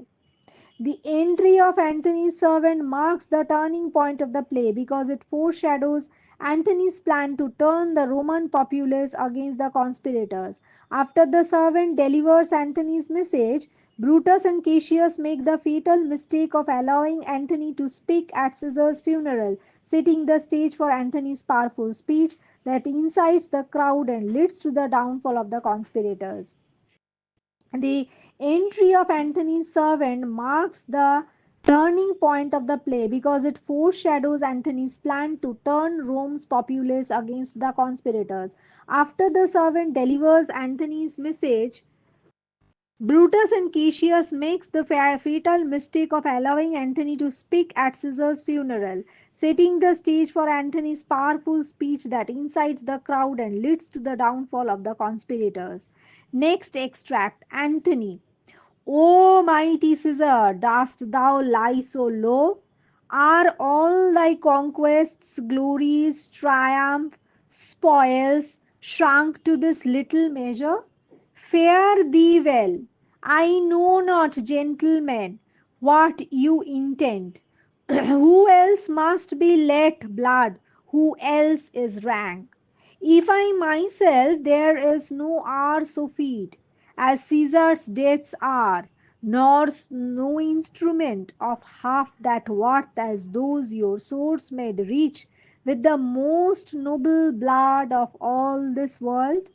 The entry of Antony's servant marks the turning point of the play because it foreshadows Antony's plan to turn the Roman populace against the conspirators. After the servant delivers Antony's message, Brutus and Cassius make the fatal mistake of allowing Antony to speak at Caesar's funeral, setting the stage for Antony's powerful speech that incites the crowd and leads to the downfall of the conspirators. The entry of Antony's servant marks the turning point of the play because it foreshadows Antony's plan to turn Rome's populace against the conspirators. After the servant delivers Antony's message, Brutus and Cassius makes the fatal mistake of allowing Antony to speak at Caesar's funeral, setting the stage for Antony's powerful speech that incites the crowd and leads to the downfall of the conspirators. Next extract Antony. O mighty Caesar, dost thou lie so low? Are all thy conquests, glories, triumph, spoils shrunk to this little measure? Fare thee well. I know not, gentlemen, what you intend. Who else must be let blood? Who else is rank? If I myself there is no hour so feat as Caesar's deaths are, nor no instrument of half that worth as those your swords made rich with the most noble blood of all this world.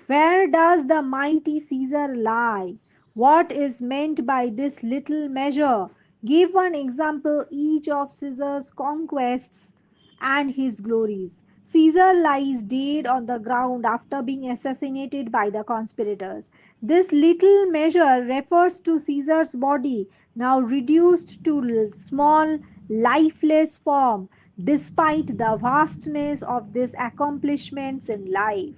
Where does the mighty Caesar lie? What is meant by this little measure? Give one example each of Caesar's conquests and his glories. Caesar lies dead on the ground after being assassinated by the conspirators. This little measure refers to Caesar's body, now reduced to small, lifeless form, despite the vastness of these accomplishments in life.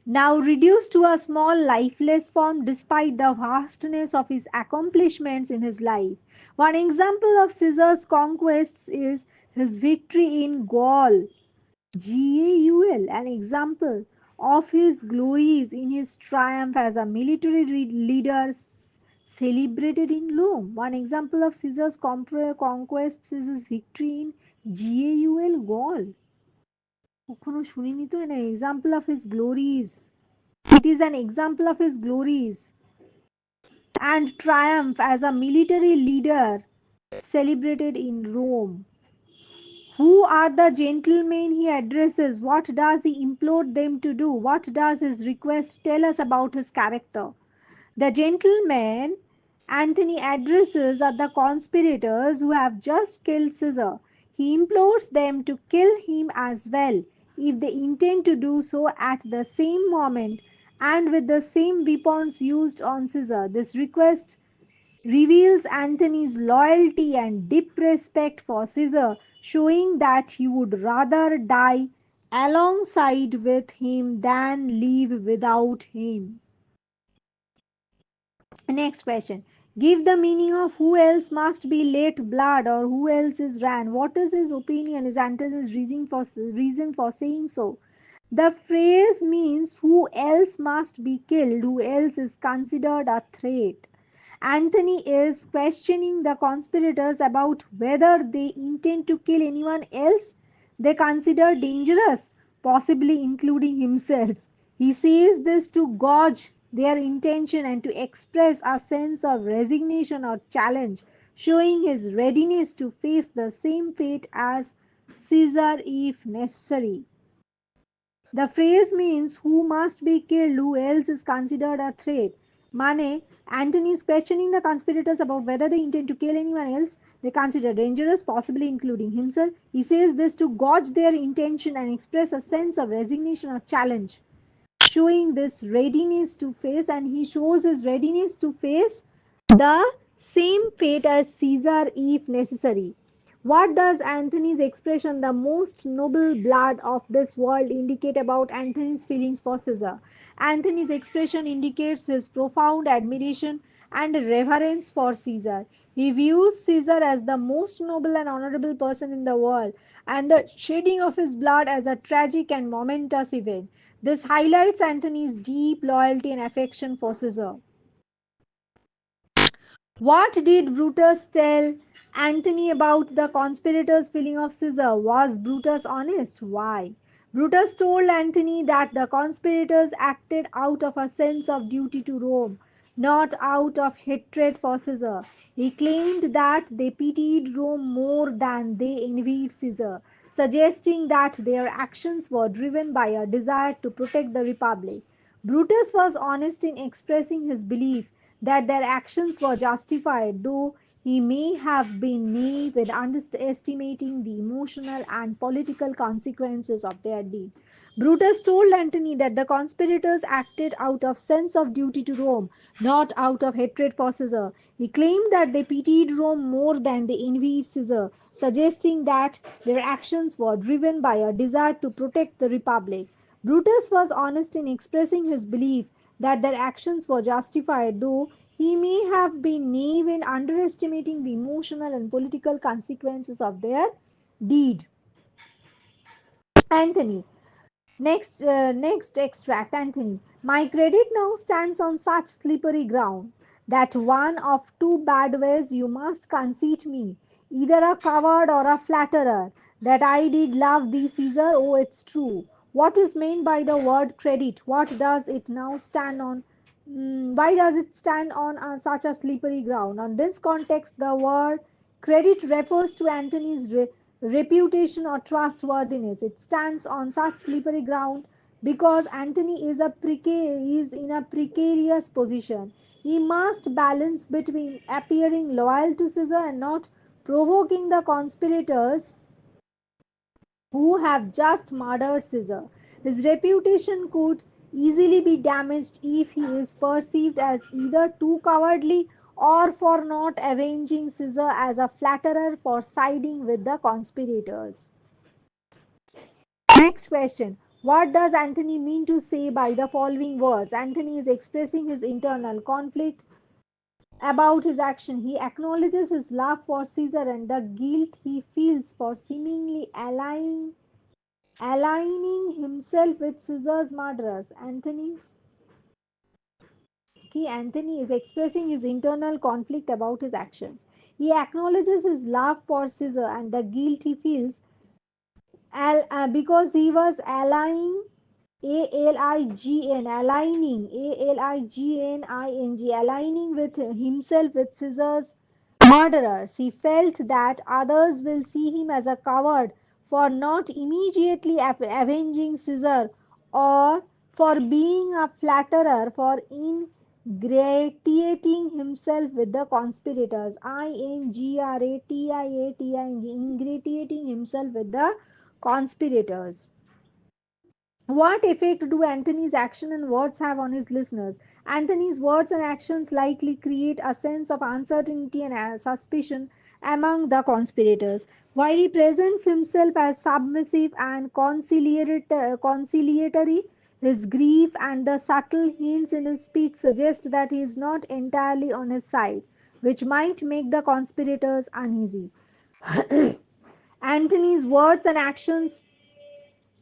Now reduced to a small lifeless form despite the vastness of his accomplishments in his life. One example of Caesar's conquests is his victory in Gaul. Gaul, an example of his glories in his triumph as a military leader celebrated in Rome. One example of Caesar's conquests is his victory in Gaul, Gaul. কখনো শুনিনি তো an example of his glories. It is an example of his glories and triumph as a military leader celebrated in Rome. Who are the gentlemen he addresses? What does he implore them to do? What does his request tell us about his character? The gentlemen Antony addresses are the conspirators who have just killed Caesar. He implores them to kill him as well, if they intend to do so at the same moment and with the same weapons used on Caesar. This request reveals Antony's loyalty and deep respect for Caesar, showing that he would rather die alongside with him than live without him. Next question. Give the meaning of who else must be let blood or who else is ran. What is his opinion? Is Antony's reason for saying so? The phrase means who else must be killed, who else is considered a threat. Anthony is questioning the conspirators about whether they intend to kill anyone else they consider dangerous, possibly including himself. He says this to gauge their intention and to express a sense of resignation or challenge, showing his readiness to face the same fate as Caesar if necessary. The phrase means who must be killed, who else is considered a threat. Mane, Antony is questioning the conspirators about whether they intend to kill anyone else they consider dangerous, possibly including himself. He says this to gauge their intention and express a sense of resignation or challenge, showing this readiness to face, and he shows his readiness to face the same fate as Caesar if necessary. What does Antony's expression, the most noble blood of this world, indicate about Antony's feelings for Caesar? Antony's expression indicates his profound admiration and reverence for Caesar. He views Caesar as the most noble and honorable person in the world, and the shedding of his blood as a tragic and momentous event. This highlights Antony's deep loyalty and affection for Caesar. What did Brutus tell Antony about the conspirators' feeling of Caesar? Was Brutus honest? Why? Brutus told Antony that the conspirators acted out of a sense of duty to Rome, not out of hatred for Caesar. He claimed that they pitied Rome more than they envied Caesar, suggesting that their actions were driven by a desire to protect the republic. Brutus was honest in expressing his belief that their actions were justified, though he may have been naive in underestimating the emotional and political consequences of their deed. Brutus told Antony that the conspirators acted out of sense of duty to Rome, not out of hatred for Caesar. He claimed that they pitied Rome more than they envied Caesar, suggesting that their actions were driven by a desire to protect the republic. Brutus was honest in expressing his belief that their actions were justified, though he may have been naive in underestimating the emotional and political consequences of their deed. Anthony. Next extract, Anthony. My credit now stands on such slippery ground that one of two bad ways you must conceit me, either a coward or a flatterer, that I did love thee, Caesar. Oh, it's true. What is meant by the word credit? What does it now stand on? Why does it stand on such a slippery ground? On this context, the word credit refers to Antony's reputation or trustworthiness. It stands on such slippery ground because Antony is in a precarious position. He must balance between appearing loyal to Caesar and not provoking the conspirators who have just murdered Caesar. His reputation could easily be damaged if he is perceived as either too cowardly or for not avenging Caesar, as a flatterer for siding with the conspirators. Next question. What does Antony mean to say by the following words? Antony is expressing his internal conflict about his action. He acknowledges his love for Caesar and the guilt he feels for seemingly aligning himself with Caesar's murderers. Anthony is expressing his internal conflict about his actions. He acknowledges his love for Caesar and the guilt he feels because he was allying aligning with himself with Caesar's murderers. He felt that others will see him as a coward for not immediately avenging Caesar, or for being a flatterer, for ingratiating himself with the conspirators. Ingratiating himself with the conspirators. What effect do Antony's action and words have on his listeners? Antony's words and actions likely create a sense of uncertainty and suspicion among the conspirators. While he presents himself as submissive and conciliatory, his grief and the subtle hints in his speech suggest that he is not entirely on his side, which might make the conspirators uneasy. Antony's words and actions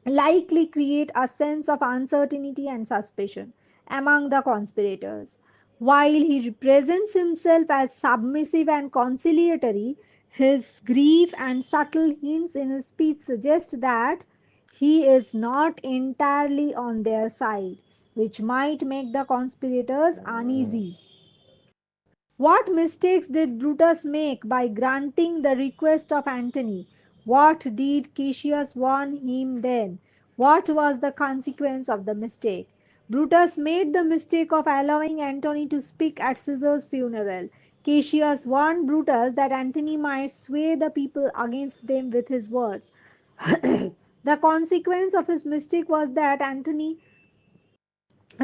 likely create a sense of uncertainty and suspicion among the conspirators. While he represents himself as submissive and conciliatory, his grief and subtle hints in his speech suggest that he is not entirely on their side, which might make the conspirators uneasy. What mistakes did Brutus make by granting the request of Antony? What did Cassius warn him then? What was the consequence of the mistake? Brutus made the mistake of allowing Antony to speak at Caesar's funeral. Cassius warned Brutus that Antony might sway the people against them with his words. The consequence of his mistake was that Antony,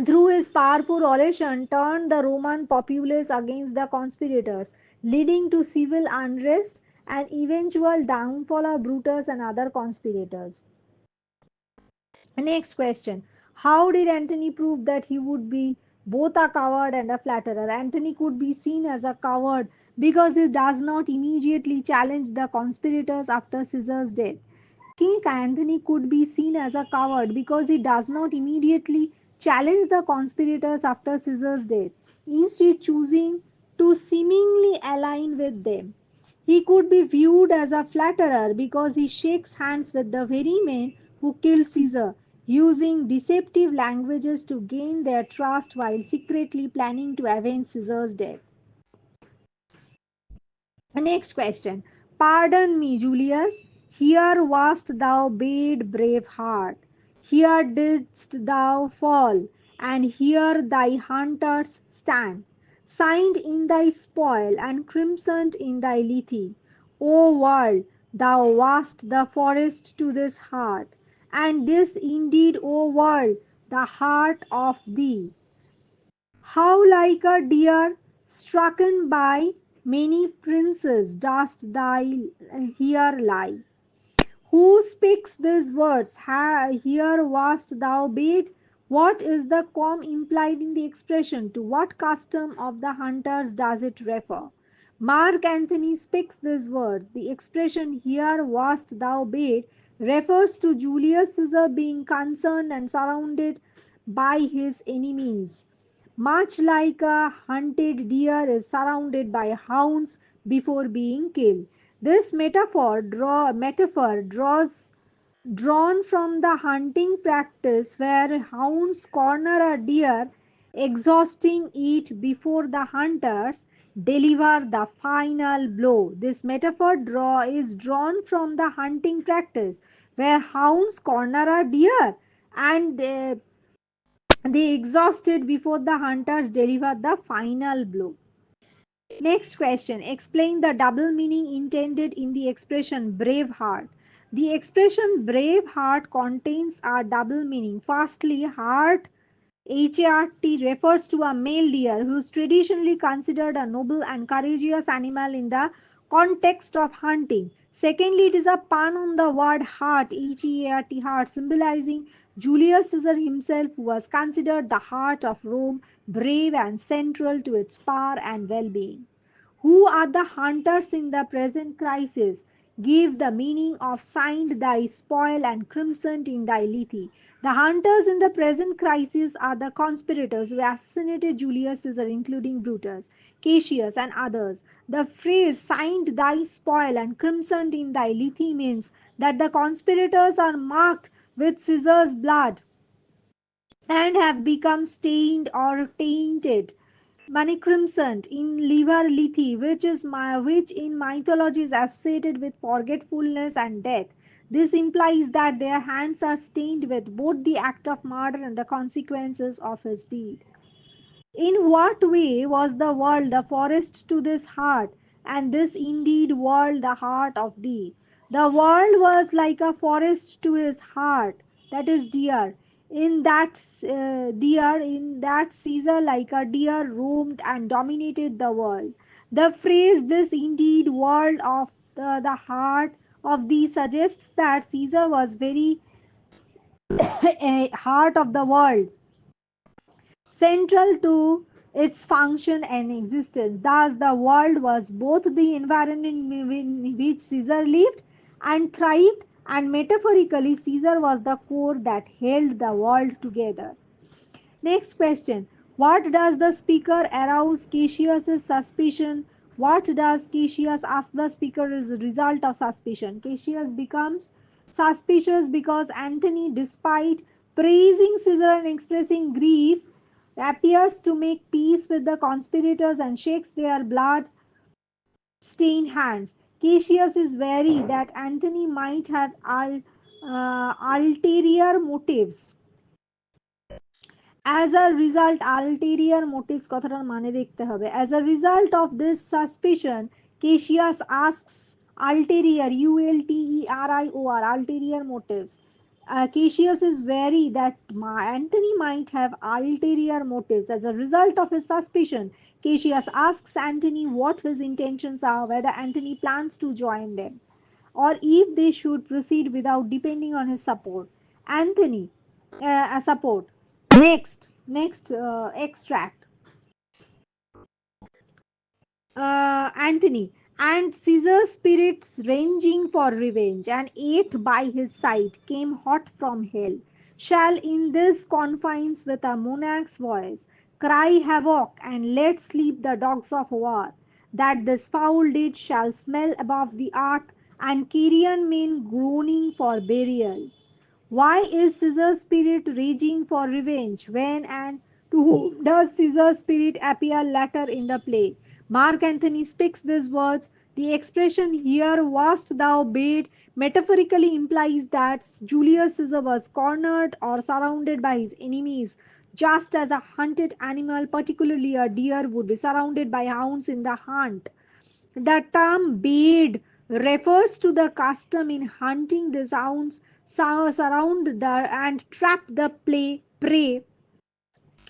through his powerful oration, turned the Roman populace against the conspirators, leading to civil unrest and eventual downfall of Brutus and other conspirators. Next question. How did Antony prove that he would be both a coward and a flatterer? Antony could be seen as a coward because he does not immediately challenge the conspirators after Caesar's death. King Anthony could be seen as a coward because he does not immediately challenge the conspirators after Caesar's death, instead choosing to seemingly align with them. He could be viewed as a flatterer because he shakes hands with the very men who killed Caesar, using deceptive languages to gain their trust while secretly planning to avenge Caesar's death. Next question. Pardon me, Julius. Here wast thou bade brave heart. Here didst thou fall, and here thy hunters stand, signed in thy spoil and crimsoned in thy lethe. O world, thou wast the forest to this heart, and this indeed, O world, the heart of thee. How like a deer stricken by many princes dost thou here lie. Who speaks these words? Here wast thou bid? What is the calm implied in the expression? To what custom of the hunters does it refer? Mark Antony speaks these words. The expression here wast thou bid refers to Julius Caesar being concerned and surrounded by his enemies, much like a hunted deer is surrounded by hounds before being killed. This metaphor draws drawn from the hunting practice where hounds corner a deer, exhausting it before the hunters deliver the final blow. This is drawn from the hunting practice where hounds corner a deer and they exhausted before the hunters deliver the final blow. Next question. Explain the double meaning intended in the expression brave heart. The expression brave heart contains a double meaning. Firstly, heart HART refers to a male deer who is traditionally considered a noble and courageous animal in the context of hunting. Secondly, it is a pun on the word heart, HEART, heart, symbolizing Julius Caesar himself, who was considered the heart of Rome, brave and central to its power and well being. Who are the hunters in the present crisis? Give the meaning of signed thy spoil and crimsoned in thy lethe. The hunters in the present crisis are the conspirators who assassinated Julius Caesar, including Brutus, Cassius, and others. The phrase signed thy spoil and crimsoned in thy lethe means that the conspirators are marked with Caesar's blood and have become stained or tainted. Money crimson in liver lethe, which in mythology is associated with forgetfulness and death. This implies that their hands are stained with both the act of murder and the consequences of his deed. In what way was the world the forest to this heart, and this indeed world the heart of thee? The world was like a forest to his heart, that is deer. In that Caesar like a deer roamed and dominated the world. The phrase "this indeed world of the heart of thee" suggests that Caesar was very a heart of the world, central to its function and existence. Thus, the world was both the environment in which Caesar lived and thrived and metaphorically, Caesar was the core that held the world together. Next question. What does the speaker arouse Cassius's suspicion? What does Cassius ask the speaker as a result of suspicion? Cassius becomes suspicious because Antony, despite praising Caesar and expressing grief, appears to make peace with the conspirators and shakes their blood stained hands. Cassius is wary that Antony might have ulterior motives. As a result, ulterior motives কথাটার মানে দেখতে হবে. As a result of this suspicion, Cassius asks ulterior, ULTERIOR, ulterior motives. Cassius is wary that Antony might have ulterior motives. As a result of his suspicion, Cassius asks Antony what his intentions are, whether Antony plans to join them, or if they should proceed without depending on his support. Anthony, support. Next extract. Anthony, and Caesar's spirits ranging for revenge, and eighth by his side came hot from hell, shall in this confines with a monarch's voice cry havoc and let sleep the dogs of war, that this foul deed shall smell above the earth, and carrion men groaning for burial. Why is Caesar's spirit raging for revenge? When and to whom does Caesar's spirit appear later in the play? Mark Antony speaks these words. The expression here, wast thou bade, metaphorically implies that Julius Caesar was cornered or surrounded by his enemies, just as a hunted animal, particularly a deer, would be surrounded by hounds in the hunt. The term "bade" refers to the custom in hunting the hounds surround and trap the prey,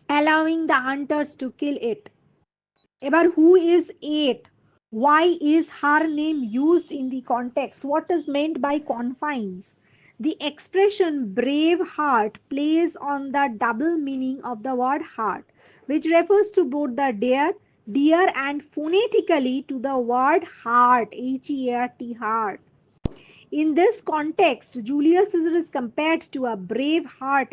allowing the hunters to kill it. এবার who is it? Why is her name used in the context? What is meant by confines? The expression brave heart plays on the double meaning of the word heart, which refers to both the deer and phonetically to the word heart, Heart, heart. In this context, Julius Caesar is compared to a brave heart,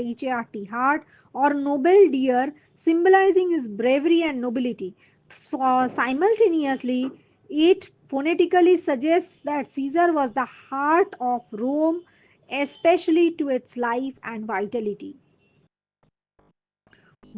heart, or noble deer, symbolizing his bravery and nobility. Simultaneously, it phonetically suggests that Caesar was the heart of Rome, especially to its life and vitality.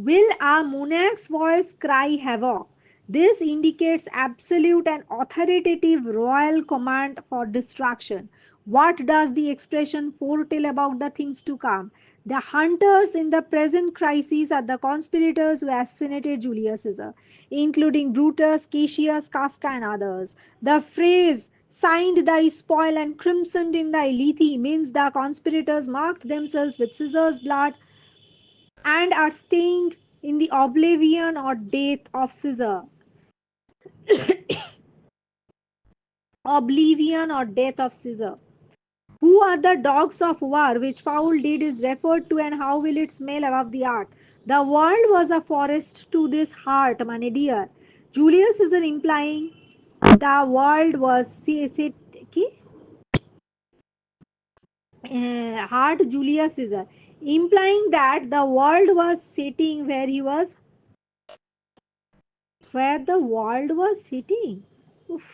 Will a monarch's voice cry havoc? This indicates absolute and authoritative royal command for destruction. What does the expression foretell about the things to come? The hunters in the present crisis are the conspirators who assassinated Julius Caesar, including Brutus, Cassius, Casca, and others. The phrase signed thy spoil and crimsoned in thy lethe means the conspirators marked themselves with Caesar's blood and are stained in the oblivion or death of Caesar. Oblivion or death of Caesar. Who are the dogs of war which foul deed is referred to, and how will it smell above the earth? The world was a forest to this heart, মানে dear. Julius Caesar implying the world was কি? Heart Julius Caesar, implying that the world was sitting where the world was sitting. Oof.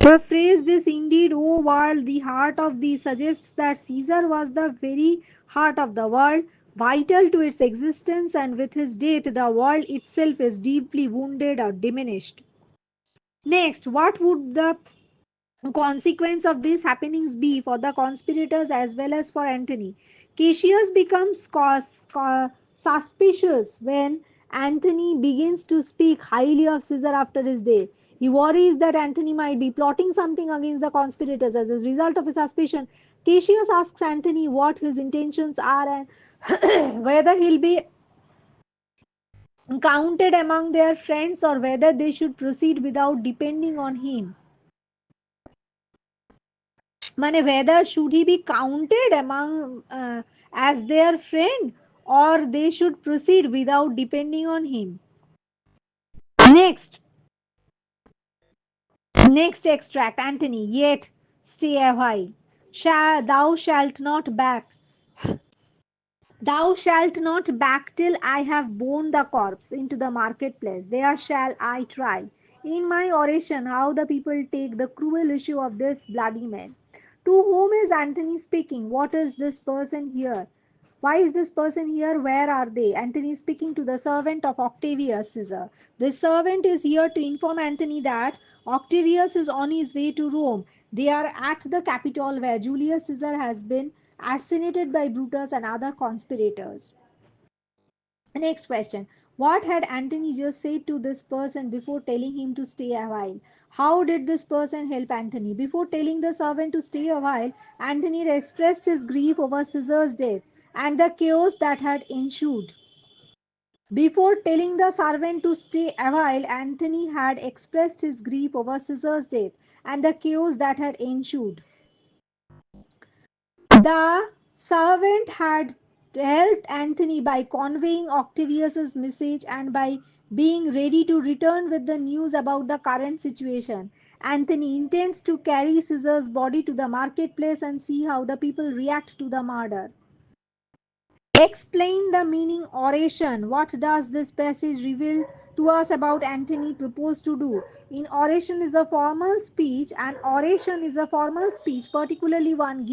The phrase "this indeed, O world, the heart of thee" suggests that Caesar was the very heart of the world, vital to its existence, and with his death, the world itself is deeply wounded or diminished. Next, what would the consequence of these happenings be for the conspirators as well as for Antony? Cassius becomes suspicious when Antony begins to speak highly of Caesar after his death. He worries that Antony might be plotting something against the conspirators. As a result of his suspicion, Cassius asks Antony what his intentions are and whether he'll be counted among their friends or whether they should proceed without depending on him. মানে whether should he be counted among as their friend, or they should proceed without depending on him. Next extract. Antony, yet stay a while. Thou shalt not back. Thou shalt not back till I have borne the corpse into the marketplace. There shall I try. In my oration, how the people take the cruel issue of this bloody man. To whom is Antony speaking? What is this person here? Why is this person here? Where are they? Antony is speaking to the servant of Octavius Caesar. This servant is here to inform Antony that Octavius is on his way to Rome. They are at the Capitol where Julius Caesar has been assassinated by Brutus and other conspirators. Next question. What had Antony just said to this person before telling him to stay a while? How did this person help Antony? Before telling the servant to stay a while, Antony expressed his grief over Caesar's death and the chaos that had ensued. Before telling the servant to stay a while, Antony had expressed his grief over Caesar's death and the chaos that had ensued. The servant had helped Antony by conveying Octavius's message and by being ready to return with the news about the current situation. Antony intends to carry Caesar's body to the marketplace and see how the people react to the murder. Explain the meaning oration. What does this passage reveal to us about Antony proposed to do? In oration is a formal speech, and oration is a formal speech, particularly when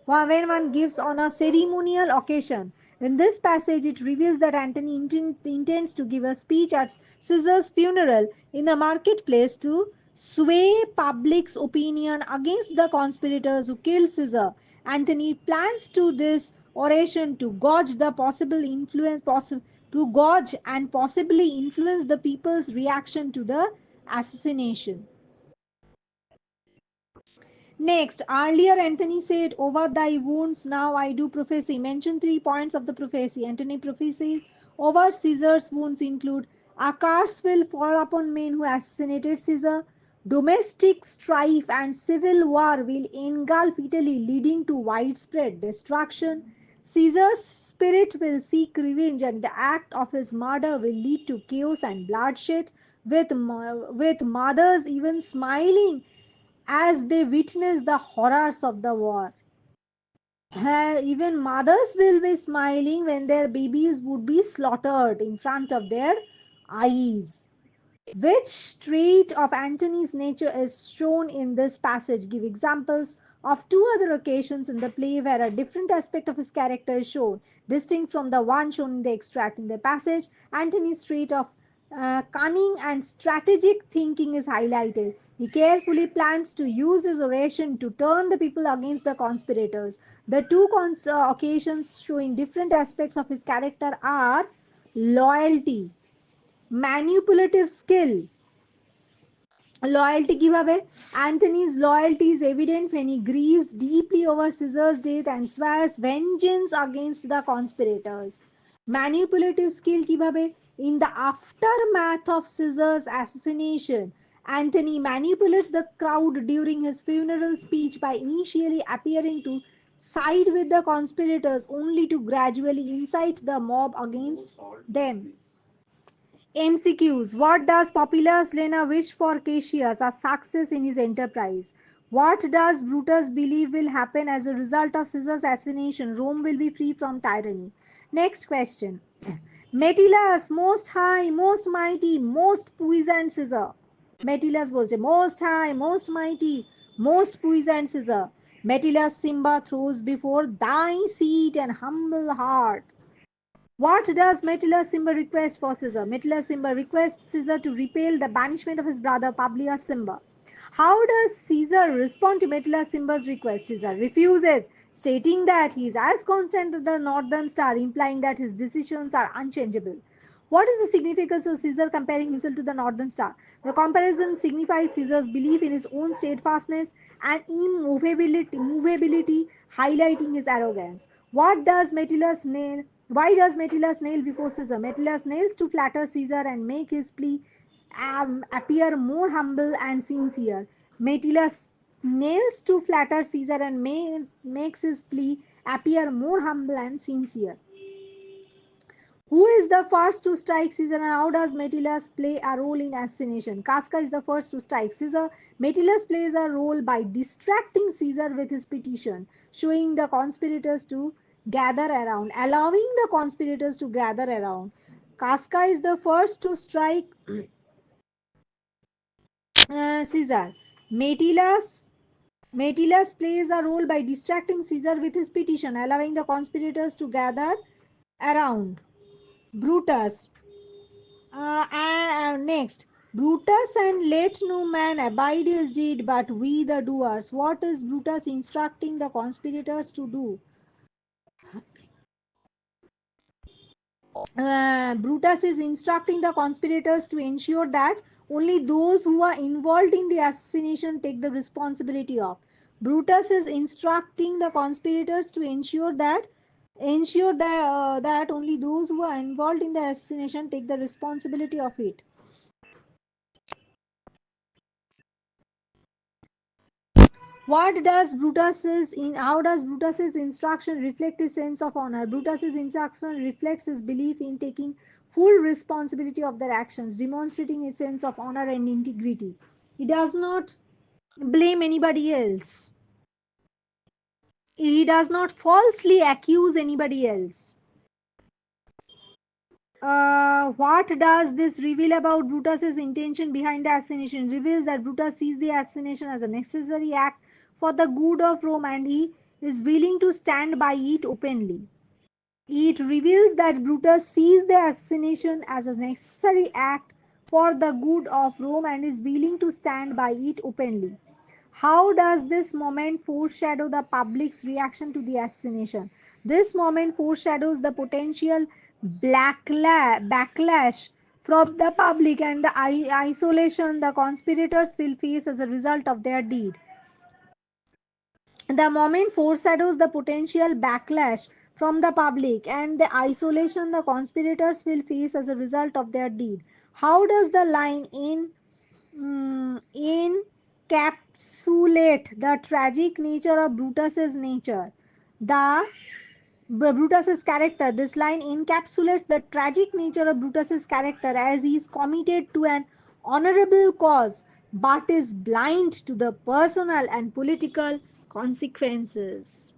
one gives on a ceremonial occasion. In this passage, it reveals that Antony intends to give a speech at Caesar's funeral in the marketplace to sway public's opinion against the conspirators who killed Caesar. Antony plans to this oration to gauge and possibly influence the people's reaction to the assassination. Next, earlier Antony said, "Over thy wounds now I do prophecy." Mention 3 points of the prophecy. Antony prophesies over Caesar's wounds include: a curse will fall upon men who assassinated Caesar, domestic strife and civil war will engulf Italy, leading to widespread destruction. Caesar's spirit will seek revenge, and the act of his murder will lead to chaos and bloodshed, with mothers even smiling as they witness the horrors of the war. Even mothers will be smiling when their babies would be slaughtered in front of their eyes. Which trait of Antony's nature is shown in this passage? Give examples of two other occasions in the play where a different aspect of his character is shown, distinct from the one shown in the extract. In the passage, Antony's trait of cunning and strategic thinking is highlighted. He carefully plans to use his oration to turn the people against the conspirators. The two occasions showing different aspects of his character are loyalty, manipulative skill. Loyalty giveaway. Anthony's loyalty is evident when he grieves deeply over Caesar's death and swears vengeance against the conspirators. Manipulative skill giveaway. In the aftermath of Caesar's assassination, Anthony manipulates the crowd during his funeral speech by initially appearing to side with the conspirators only to gradually incite the mob against them. MCQs. What does Populus Lena wish for Cassius? A success in his enterprise. What does Brutus believe will happen as a result of Caesar's assassination? Rome will be free from tyranny. Next question. Metellus, most high, most mighty, most puissant Caesar. Metellus बोलते most high, most mighty, most puissant Caesar. Metellus Simba throws before thy seat and humble heart. What does Metellus Simba request for Caesar? Metellus Simba requests Caesar to repel the banishment of his brother Publius Simba. How does Caesar respond to Metellus Simba's request? Caesar refuses, stating that he is as constant as the northern star, implying that his decisions are unchangeable. What is the significance of Caesar comparing himself to the northern star? The comparison signifies Caesar's belief in his own steadfastness and immovability, highlighting his arrogance. What does Metellus nail? Why does Metellus nail before Caesar? Metellus nails to flatter Caesar and make his plea appear more humble and sincere. Metellus nails to flatter Caesar and makes his plea appear more humble and sincere. Who is the first to strike Caesar and how does Metellus play a role in assassination? Casca is the first to strike Caesar. Metellus plays a role by distracting Caesar with his petition, showing the conspirators to gather around, allowing the conspirators to gather around. Casca is the first to strike Caesar. Metellus Metellus plays a role by distracting Caesar with his petition, allowing the conspirators to gather around. Brutus. Next, Brutus and let no man abide his deed, but we the doers. What is Brutus instructing the conspirators to do? Brutus is instructing the conspirators to ensure that only those who are involved in the assassination take the responsibility of. Brutus is instructing the conspirators to ensure that only those who are involved in the assassination take the responsibility of it. How does Brutus's instruction reflect his sense of honor? Brutus's instruction reflects his belief in taking full responsibility of their actions, demonstrating his sense of honor and integrity. He does not blame anybody else. He does not falsely accuse anybody else. What does this reveal about Brutus's intention behind the assassination? It reveals that Brutus sees the assassination as a necessary act for the good of Rome and he is willing to stand by it openly. It reveals that Brutus sees the assassination as a necessary act for the good of Rome and is willing to stand by it openly. How does this moment foreshadow the public's reaction to the assassination? This moment foreshadows the potential backlash from the public and the isolation the conspirators will face as a result of their deed. The moment foreshadows the potential backlash from the public and the isolation the conspirators will face as a result of their deed. How does the line encapsulate the tragic nature of Brutus's nature? The Brutus's character. This line encapsulates the tragic nature of Brutus's character as he is committed to an honorable cause but is blind to the personal and political consequences.